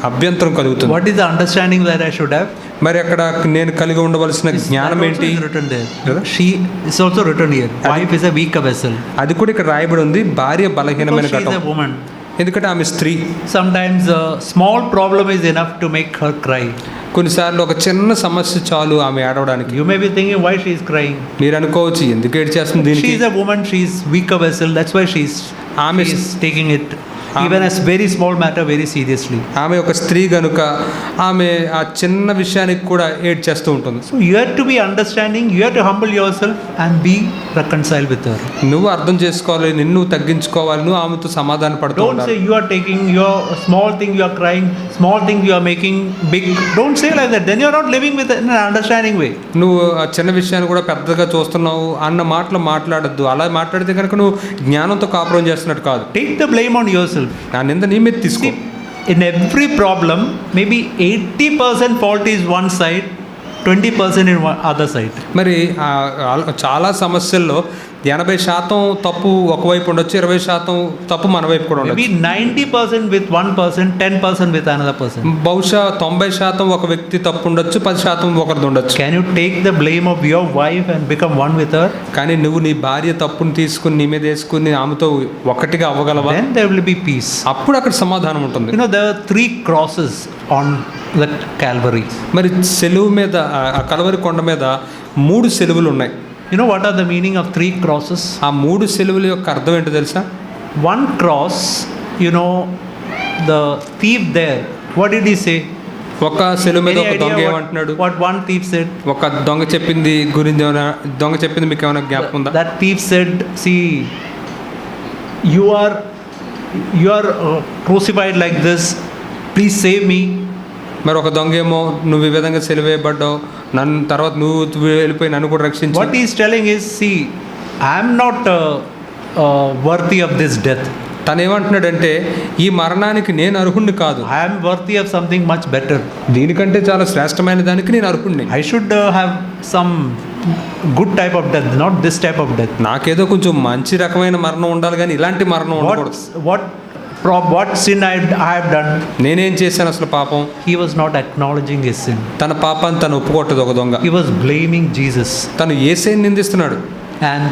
అభ్యంతరం కలుగుతుంది. What is the understanding that I should have? మరి అక్కడ నేను కలిగి ఉండవలసిన జ్ఞానం ఏంటి? Written there. She is also written here. Wife is a weak vessel. అది కూడా ఇక్కడ రాయబడి ఉంది, భార్య బలహీనమైన Because she is ఘటం, a woman. ఎందుకంటే ఆమె స్త్రీ. Sometimes a small problem is enough to make her cry. కొన్నిసార్లు ఒక చిన్న సమస్య చాలు ఆమె ఏడవడానికి. You may be thinking, why she is crying? మీరు అనుకోవచ్చు, ఎందుకు ఏడ్చేస్తుంది She దీనికి? is a woman, she is weaker vessel, that's why she is taking it even as very small matter very seriously. ఆమె ఒక స్త్రీ గనుక ఆమె ఆ చిన్న విషయానికి కూడా ఏడ్చేస్తూ ఉంటుంది. So you have to be understanding, you have to humble yourself and be reconciled with her. నువ్వు అర్థం చేసుకోవాలి, నిన్ను తగ్గించుకోవాలి, నువ్వు ఆమెతో సమాధాన పడుతూ Don't ఉండాలి. say you are taking your small thing, you are crying, small thing you are making big. Don't say like that. Then you are not living with in an understanding way. నువ్వు ఆ చిన్న విషయాన్ని కూడా పెద్దగా చూస్తున్నావు అన్న మాటలు మాట్లాడద్దు. అలా మాట్లాడితే కనుక నువ్వు జ్ఞానంతో కాపురం చేస్తున్నట్టు కాదు. Take the blame on yourself. నా నింద నీ మీద తీసుకో. In every problem, maybe 80% fault is one side, 20% in other side. మరి చాలా సమస్యల్లో 80% తప్పు ఒకవైపు ఉండొచ్చు, 20% తప్పు మన వైపు కూడా ఉండొచ్చు. Maybe 90% with one person, 10% with another person. బహుశా 90% ఒక వ్యక్తి తప్పు ఉండొచ్చు, 10% ఒకరిది ఉండొచ్చు. Can you take the blame of your wife and become one with her? కానీ నువ్వు నీ భార్య తప్పును తీసుకుని నీ మీద వేసుకుని ఆమెతో ఒకటిగా అవ్వగలవా? Then there will be peace. అప్పుడు అక్కడ సమాధానం ఉంటుంది. You know, there are 3 crosses on the Calvary. మరి సెలువు మీద, ఆ కల్వరి కొండ మీద 3 సెలువులు ఉన్నాయి. You know what are the meaning of 3 crosses? ఆ 3 సెలువుల యొక్క అర్థం ఏంటో తెలుసా? One cross, you know, the thief there, what did he say? ఒక సెలువు మీద Any ఒక దొంగ idea ఏమంటున్నాడు? what one thief said? ఒక దొంగ చెప్పింది గురించి దొంగ చెప్పింది మీకు ఏమైనా జ్ఞాపకం ఉందా? That thief said, see, you are crucified like this, please save me. మరి ఒక దొంగ ఏమో నువ్వు ఈ విధంగా సెలవేయబడ్డావు, నన్ను తర్వాత నువ్వు వెళ్ళిపోయి నన్ను కూడా రక్షించు. What he is telling is, see, I am not worthy of this death. తను ఏమంటున్నాడంటే ఈ మరణానికి నేను అర్హుణ్ణి కాదు, I am worthy of something much better. దీనికంటే చాలా శ్రేష్టమైన దానికి నేను అర్హుణ్ణి. I should have some good type of death, not this type of death. నాకేదో కొంచెం మంచి రకమైన మరణం ఉండాలి కానీ ఇలాంటి మరణం ఉండకూడదు. What sin I have done? నేనేం చేశాను అసలు పాపం? He was not acknowledging his sin. తన పాపాన్ని తను ఒప్పుకోవట్లేదు ఒక దొంగ. He was blaming Jesus. తను యేసుని నిందిస్తున్నాడు. And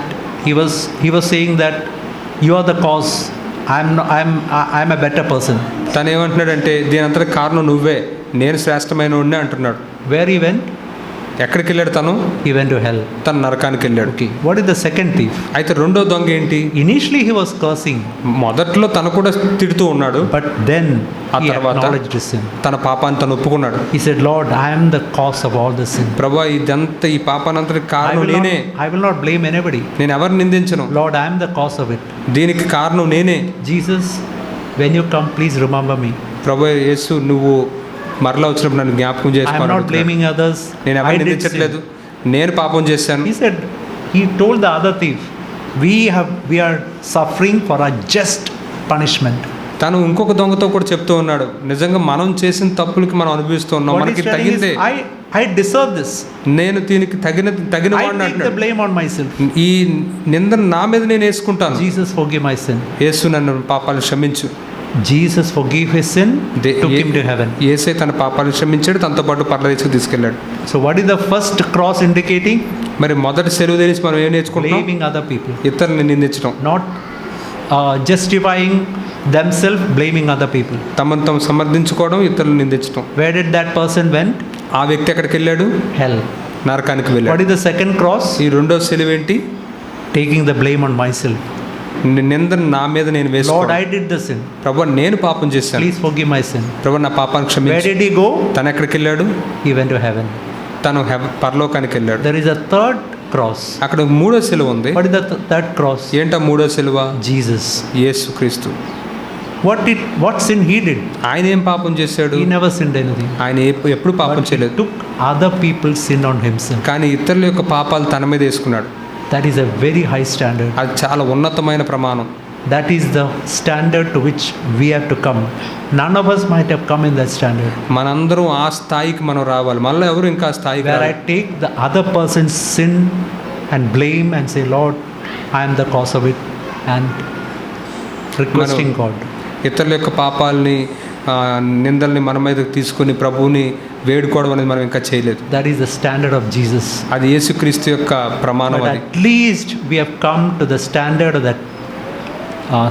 he was saying that you are the cause. I'm a better person. తను ఏమంటున్నాడంటే దీని అంతటి కారణం నువ్వే, నేను శ్రేష్టమైన వాడిని అంటున్నాడు. Where he went? ఎక్కడికి వెళ్ళాడు తను? He went to hell. తను నరకానికి వెళ్ళాడు. Okay. What is the second thief? అయితే రెండో దొంగ ఏంటి? Initially he was cursing. మొదట్లో తను కూడా తిడుతూ ఉన్నాడు. But then ఆ he తర్వాత acknowledged his sin. తన పాపాన్ని తను ఒప్పుకున్నాడు. He said, Lord, I am the cause of all the sin. ప్రభువా ఇదంతా ఈ పాపానంతటి కారణం నేనే. I will not blame anybody. నేను ఎవరిని నిందించను. Lord, I am the cause of it. దీనికి కారణం నేనే. Jesus, when you come, please remember me. ప్రభువా యేసు నువ్వు మరలా వచ్చినప్పుడు నన్ను జ్ఞాపకం I am చేసుకోవాలి. not blaming others. నేను I ఎవరిని did నిందించట్లేదు, sin. నేను పాపం చేశాను. He said, he told the other thief, we are suffering for a just punishment. తను ఇంకొక దొంగతో కూడా చెప్తూ ఉన్నాడు, నిజంగా మనం చేసిన తప్పులకి మనం అనుభవిస్తూ ఉన్నాం, What మనకి he's telling is, తగిందే, I deserve this. నేను దీనికి తగిన I వాడిని take the అంటున్నాడు. blame on myself. ఈ నిందను నా మీద నేను వేసుకుంటాను. Jesus, forgive my sin. యేసు నన్ను పాపాలు క్షమించు. Jesus forgave his sin, took him to heaven. యేసే తన పాపాలు క్షమించాడు, తనతో పాటు పరలోకానికి తీసుకెళ్ళాడు. So what is the first cross indicating? మరి మొదటి సెలవు తెలిసి మనం ఏం నేర్చుకుంటాం? Blaming other people. ఇతరులను నిందించడం, Not justifying themselves, blaming other people. తమను తాము సమర్థించుకోవడం, ఇతరులను నిందించడం. Where did that person went? ఆ వ్యక్తి ఎక్కడికి వెళ్ళాడు? Hell. నరకానికి What వెళ్ళాడు. is the second cross? ఈ రెండో సెలవు ఏంటి? Taking the blame on myself. నిందను నా మీద నేను Lord, వేసుకోవడం. I did the sin. ప్రభువా నేను పాపం చేశాను, Please forgive my sin. ప్రభువా నా పాపాన్ని Where క్షమించు. did he go? తను ఎక్కడికి వెళ్ళాడు? He went to heaven. తను పరలోకానికి వెళ్ళాడు. There is a third cross. అక్కడ మూడో సెలవు ఉంది. What is the third cross? ఏంటా మూడో సెలవ? Jesus. యేసు క్రీస్తు. What sin he did? ఆయన ఏం పాపం చేశాడు? He never sinned anything. ఆయన ఎప్పుడు పాపం But he చేయలేదు. took other people's sin on himself. కానీ ఇతరుల యొక్క పాపాలు తన మీద వేసుకున్నాడు. That is a very high standard. అది చాలా ఉన్నతమైన ప్రమాణం. That is the standard to which we have to come. None of us might have come in that standard. మనందరం ఆ స్థాయికి మనం రావాలి. మళ్ళీ ఎవరు ఇంకా ఆ స్థాయికి Where I రావాలి. take the other person's sin and blame and say, Lord, I am the cause of it, and requesting God. ఇతరుల యొక్క పాపాలని నిందల్ని మన మీద తీసుకుని ప్రభువుని వేడుకోవడం అనేది మనం ఇంకా చేయలేదు. That is the standard of Jesus. అది యేసుక్రీస్తు యొక్క ప్రమాణం. But అది at least we have come to the standard of that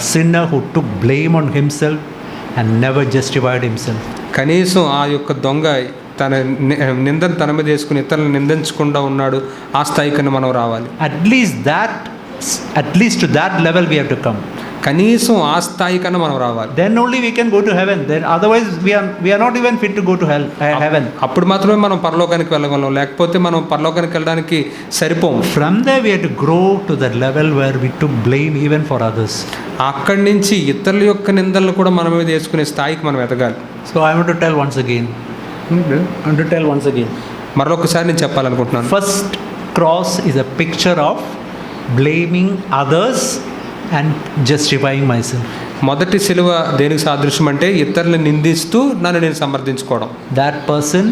sinner who took blame on himself and never justified himself. కనీసం ఆ యొక్క దొంగ తన నిందను తన మీద వేసుకుని ఇతరులను నిందించకుండా ఉన్నాడు. ఆ స్థాయికన్నా మనం రావాలి. At least to that level we have to come. కనీసం ఆ స్థాయికన్నా మనం రావాలి. Then only we can go to heaven. Then otherwise we are not even fit to go to heaven. అప్పుడు మాత్రమే మనం పరలోకానికి వెళ్ళగలం, లేకపోతే మనం పరలోకానికి వెళ్ళడానికి సరిపోము. From there we have to grow to the level where we took blame even for others. అక్కడి నుంచి ఇతరుల యొక్క నిందలను కూడా మన మీద వేసుకునే స్థాయికి మనం ఎదగాలి. So I want to tell once again. మరొకసారి నేను చెప్పాలనుకుంటున్నాను. First cross is a picture of blaming others and justifying myself. మొదటి సిలువ దేనికి సాదృశ్యం అంటే ఇతరులను నిందిస్తూ నన్ను నేను సమర్థించుకోవడం. That person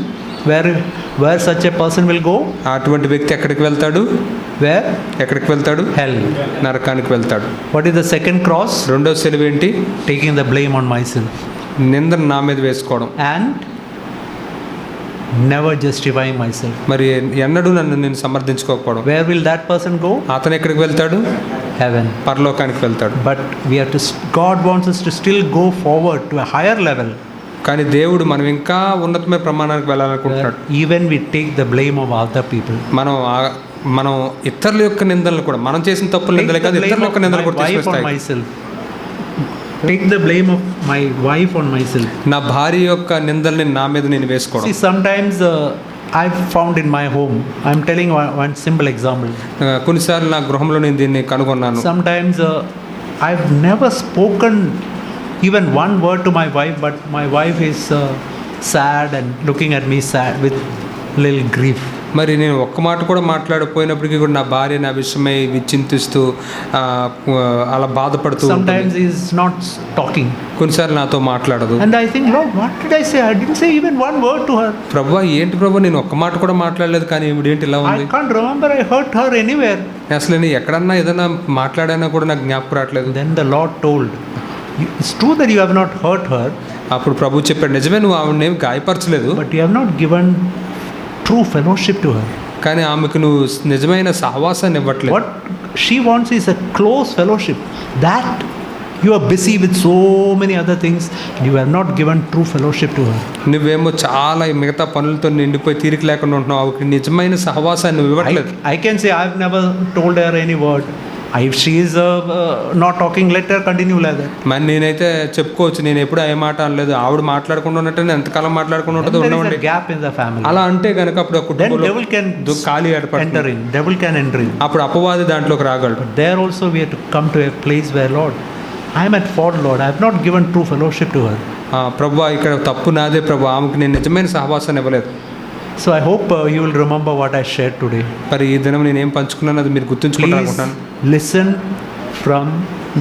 Where such a person will go? అటువంటి వ్యక్తి ఎక్కడికి వెళ్తాడు? Where? ఎక్కడికి వెళ్తాడు? Hell. నరకానికి వెళ్తాడు. What is the second cross? రెండో సిలువ ఏంటి? Taking the blame on myself. నిందను నా మీద వేసుకోవడం. And never justifying myself. మరి ఎన్నడూ నన్ను నేను సమర్థించుకోకపోవడం. Where will that person go? అతను ఎక్కడికి వెళ్తాడు? Heaven. పరలోకానికి వెళ్తాడు. But we have to, God wants us to still go forward to a higher level. కానీ దేవుడు మనం ఇంకా ఉన్నతమైన ప్రమాణానికి వెళ్ళాలనుకుంటున్నాడు. Even we take the blame of other people. మనం ఇతరుల యొక్క నిందలను కూడా, మనం చేసిన తప్పుల నిందలే కాదు, ఇతరుల యొక్క నిందలు కూడా తీసుకొస్తాయి. Take the blame of my wife on myself. నా భార్య యొక్క నిందల్ని నా మీద నేను వేసుకోవడం. See, sometimes I've found in my home, I'm telling one simple example. కొన్నిసార్లు నా గృహంలో నేను దీన్ని కనుగొన్నాను. Sometimes I've never spoken even one word to my wife, but my wife is sad and looking at me sad with little grief. మరి నేను ఒక్క మాట కూడా మాట్లాడకపోయినప్పటికీ కూడా నా భార్య నా విషయమై విచింతిస్తూ అలా బాధపడుతూ sometimes he is not talking. కొన్నిసార్లు నాతో మాట్లాడదు. And I think, Lord, what did I say? I didn't say even one word to her. ప్రభువా, ఏంటి ప్రభు, నేను ఒక్క మాట కూడా మాట్లాడలేదు, కానీ ఏంటి ఇలా ఉంది? I can't remember I hurt her anywhere. అసలు నేను ఎక్కడన్నా ఏదైనా మాట్లాడానా కూడా నాకు జ్ఞాపకం రావట్లేదు. Then the Lord told, it's true that you have not hurt her. అప్పుడు ప్రభు చెప్పాడు, నిజమే, నువ్వు ఆవిడని ఏం గాయపరచలేదు, but you have not given true fellowship to her. కానీ ఆమెకు నువ్వు నిజమైన సహవాసాన్ని ఇవ్వట్లేదు. What she wants is a close fellowship. That you are busy with so many other things, you have not given true fellowship to her. నువ్వేమో చాలా మిగతా పనులతో నిండిపోయి తీరిక లేకుండా ఉంటున్నావు, ఆమెకు నిజమైన సహవాసాన్ని నువ్వు ఇవ్వట్లేదు. I can say I've never told her any word. If she is not talking, let her continue like that. మరి నేనైతే చెప్పుకోవచ్చు, నేను ఎప్పుడు ఏ మాట అనలేదు, ఆవిడ మాట్లాడకుండా ఉన్నట్టు ఎంతకాలం మాట్లాడకుండా ఉంటుందో ఉండవండి. Gap in the family. అలా అంటే కనుక అప్పుడు కుటుంబంలో devil can ఖాళీ ఏర్పడుతుంది. enter in. Devil can enter in. అప్పుడు అపవాది దాంట్లోకి రాగలడు. There also we have to come to a place where, Lord, I am at fault, Lord. I have not given true fellowship to her. ప్రభువా, ఇక్కడ తప్పు నాదే ప్రభు, ఆమెకు నేను నిజమైన సహవాసాన్ని ఇవ్వలేదు. So I hope you will remember what I shared today. మరి ఈ దినం నేను ఏం పంచుకున్నాను అది మీరు గుర్తుంచుకుంటారనుకుంటున్నాను. Listen from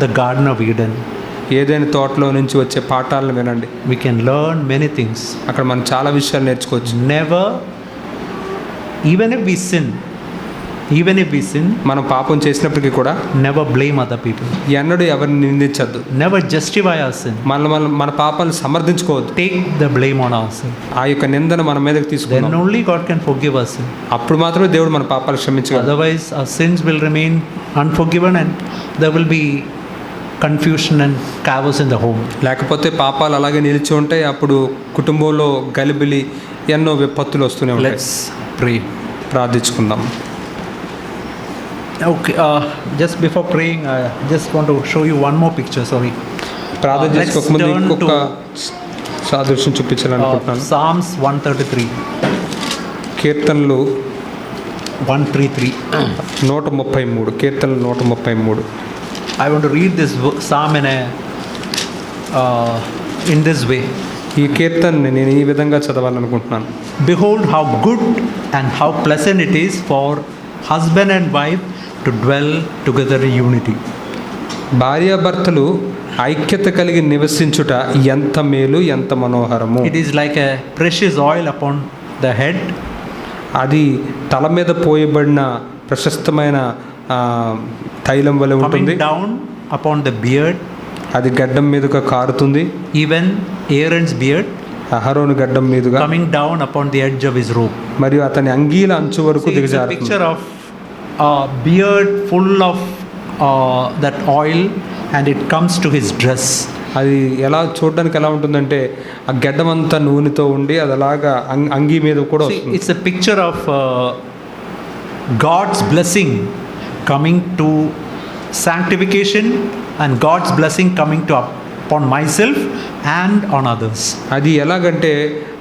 the Garden of Eden. ఏదైనా తోటలో నుంచి వచ్చే పాఠాలను వినండి. We can learn many things. అక్కడ మనం చాలా విషయాలు నేర్చుకోవచ్చు. Never, even if we sin, మనం పాపం చేసినప్పటికీ కూడా never blame other people. ఎన్నడూ ఎవరిని నిందించద్దు. Never justify our sin. మన పాపాలను సమర్థించుకోవద్దు. Take the blame on ourselves. ఆ యొక్క నిందను మన మీదకి తీసుకుందాం. Then only God can forgive us. అప్పుడు మాత్రమే దేవుడు మన పాపాలు క్షమించగలడు. Otherwise our sins will remain unforgiven and there will be confusion and chaos in the home. లేకపోతే పాపాలు అలాగే నిలిచి ఉంటాయి, అప్పుడు కుటుంబంలో గలిబిలి ఎన్నో విపత్తులు వస్తూనే ఉంటాయి. Let's pray. ప్రార్థించుకుందాం. Okay, just before praying, I just want to show you one more picture. Sorry. ప్రార్థన చేసుకోకముందు ఇంకొక సాదృశ్యం చూపించాలనుకుంటున్నాను. Psalms 133. కీర్తనలు 133. 133. కీర్తనలు 133. I want to read this psalm in this way. ఈ కీర్తనని నేను ఈ విధంగా చదవాలనుకుంటున్నాను. Behold how good and how pleasant it is for husband and wife to dwell together in unity. భార్యాభర్తలు ఐక్యత కలిగి నివసించుట ఎంత మేలు, ఎంత మనోహరము. It is like a precious oil upon the head. అది తల మీద పోయబడిన ప్రశస్తమైన తైలం వలె ఉంటుంది. Coming down upon the beard. అది గడ్డం మీదుగా కారుతుంది. Even Aaron's beard. అహరోను గడ్డం మీదుగా. Coming down upon the edge of his robe. మరియు అతని అంగీల అంచు వరకు దిగజారుతుంది. It's a picture of a beard full of that oil and it comes to his dress. అది ఎలా చూడడానికి ఎలా ఉంటుందంటే ఆ గడ్డం అంతా నూనెతో ఉండి అది అలాగా అంగీ మీద కూడా వస్తుంది. It's a picture of God's blessing coming to sanctification and God's blessing coming to upon myself and on others. అది ఎలాగంటే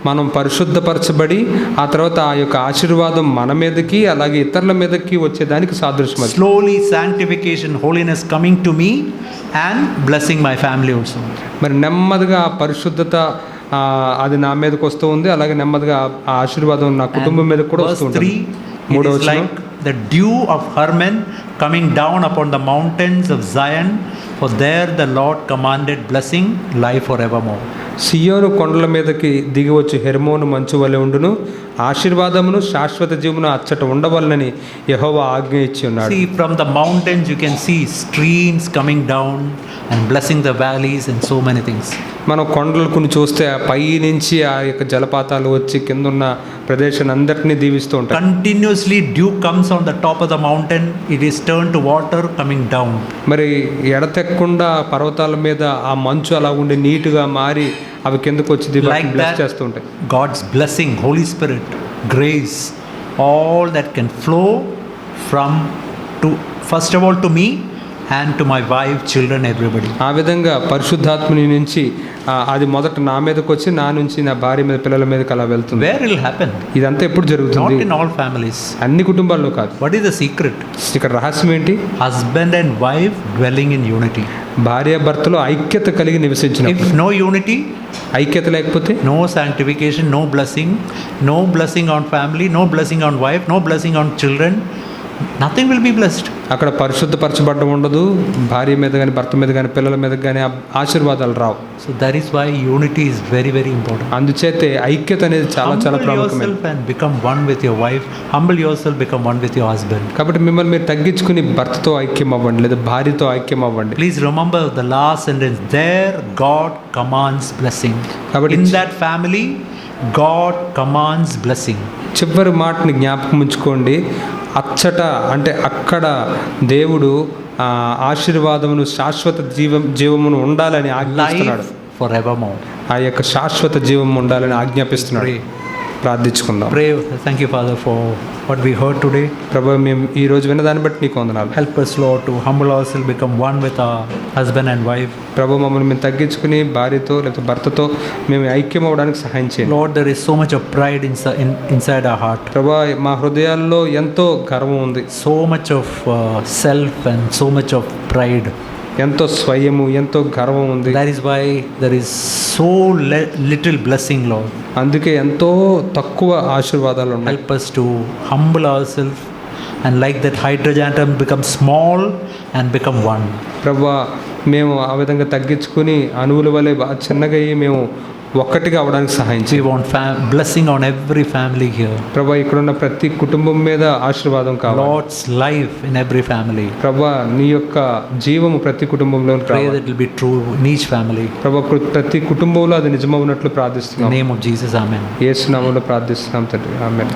మనం పరిశుద్ధపరచబడి ఆ తర్వాత ఆ యొక్క ఆశీర్వాదం మన మీదకి అలాగే ఇతరుల మీదకి వచ్చేదానికి సాదృశ్యం. Slowly sanctification, holiness coming to me and blessing my family also. మరి నెమ్మదిగా పరిశుద్ధత అది నా మీదకి వస్తూ ఉంది, అలాగే నెమ్మదిగా ఆ ఆశీర్వాదం నా కుటుంబం మీద కూడా వస్తూ ఉంటుంది. It is like the dew of Hermon coming down upon the mountains of Zion, for there the Lord commanded blessing, life forevermore. సియోను కొండల మీదకి దిగి వచ్చి హెర్మోను మంచు వలె ఉండును, ఆశీర్వాదమును శాశ్వత జీవమును అచ్చట ఉండవలనని యెహోవా ఆజ్ఞ ఇచ్చి ఉన్నాడు. See, from the mountains you can see streams coming down and blessing the valleys and so many things. మనం కొండలకు చూస్తే ఆ పై నుంచి ఆ యొక్క జలపాతాలు వచ్చి కింద ఉన్న ప్రదేశాన్ని అందరినీ దీవిస్తూ ఉంటాయి. Continuously dew comes on the top of the mountain, it is turned to water coming down. మరి ఎడతెక్కకుండా పర్వతాల మీద ఆ మంచు అలా ఉండి నీటుగా మారి అవి కిందకు వచ్చి Like బ్లెస్ that, చేస్తూ ఉంటాయి. God's blessing, Holy Spirit, grace, all that can flow from to first of all to me and to my wife, children, everybody. ఆ విధంగా పరిశుద్ధాత్మని నుంచి అది మొదట నా మీదకి వచ్చి నా నుంచి నా భార్య మీద పిల్లల మీదకి అలా వెళ్తుంది. Where will happen? ఇదంతా ఎప్పుడు జరుగుతుంది? Not in all families. అన్ని కుటుంబాల్లో కాదు. What is the secret? ఇక్కడ రహస్యం ఏంటి? Husband and wife dwelling in unity. భార్య భర్తలు ఐక్యత కలిగి నివసించినప్పుడు. If no unity, ఐక్యత లేకపోతే no sanctification, no blessing on family, no blessing on wife, no blessing on children, nothing will be blessed. అక్కడ పరిశుద్ధపరచబడ్డం ఉండదు. భార్య మీద కానీ భర్త మీద కానీ పిల్లల మీద కానీ ఆశీర్వాదాలు రావు. So that is why unity is very, very important. అందుచేతే ఐక్యత అనేది చాలా చాలా Humble ప్రాముఖ్యమైనది. yourself and become one with your wife. Humble yourself, become one with your husband. కాబట్టి మిమ్మల్ని మీరు తగ్గించుకుని భర్తతో ఐక్యం అవ్వండి లేదా భార్యతో ఐక్యం అవ్వండి. Please remember the last sentence. There God commands blessing. కాబట్టి In that family, God commands blessing. చివరి మాటని జ్ఞాపకం ఉంచుకోండి. అచ్చట అంటే అక్కడ దేవుడు ఆశీర్వాదమును శాశ్వత జీవమును ఉండాలని ఆజ్ఞాపిస్తున్నాడు. Life forevermore. ఆ యొక్క శాశ్వత జీవం ఉండాలని ఆజ్ఞాపిస్తున్నాడు. Pray. ప్రార్థించుకుందాం. Pray. Thank you, Father, for what we heard today. ప్రభు, మేము ఈ రోజు విన్నదాన్ని బట్టి నీకు వందనాలు. Help us, Lord, to humble ourselves, become one with our husband and wife. ప్రభు, మమ్మల్ని మేము తగ్గించుకుని భార్యతో లేకపోతే భర్తతో మేము ఐక్యం అవ్వడానికి సహాయం చేయండి. Lord, there is so much of pride inside our heart. ప్రభు, మా హృదయాల్లో ఎంతో గర్వం ఉంది. So much of self and so much of pride. ఎంతో స్వయము, ఎంతో గర్వం ఉంది. That is why there is so little blessing, Lord. అందుకే ఎంతో తక్కువ ఆశీర్వాదాలు ఉన్నాయి. Help us to humble ourselves and like that hydrogen atom become small and become one. ప్రభు, మేము ఆ విధంగా తగ్గించుకుని అణువుల వలె బాగా చిన్నగా అయ్యి మేము ఒక్కటిగా అవడానికి సహాయం We చేయండి. want blessing on every family here. ప్రభు, ఇక్కడున్న ప్రతి కుటుంబం మీద ఆశీర్వాదం కావాలి. Lord's life in every family. ప్రభు, నీ యొక్క జీవము ప్రతి కుటుంబంలో Pray that it will be true in each family. ప్రభు, ప్రతి కుటుంబంలో అది నిజమవునట్లు In the ప్రార్థిస్తున్నాం. name of Jesus, amen. యేసు నామములో ప్రార్థిస్తున్నాం తండ్రి. ఆమేన్.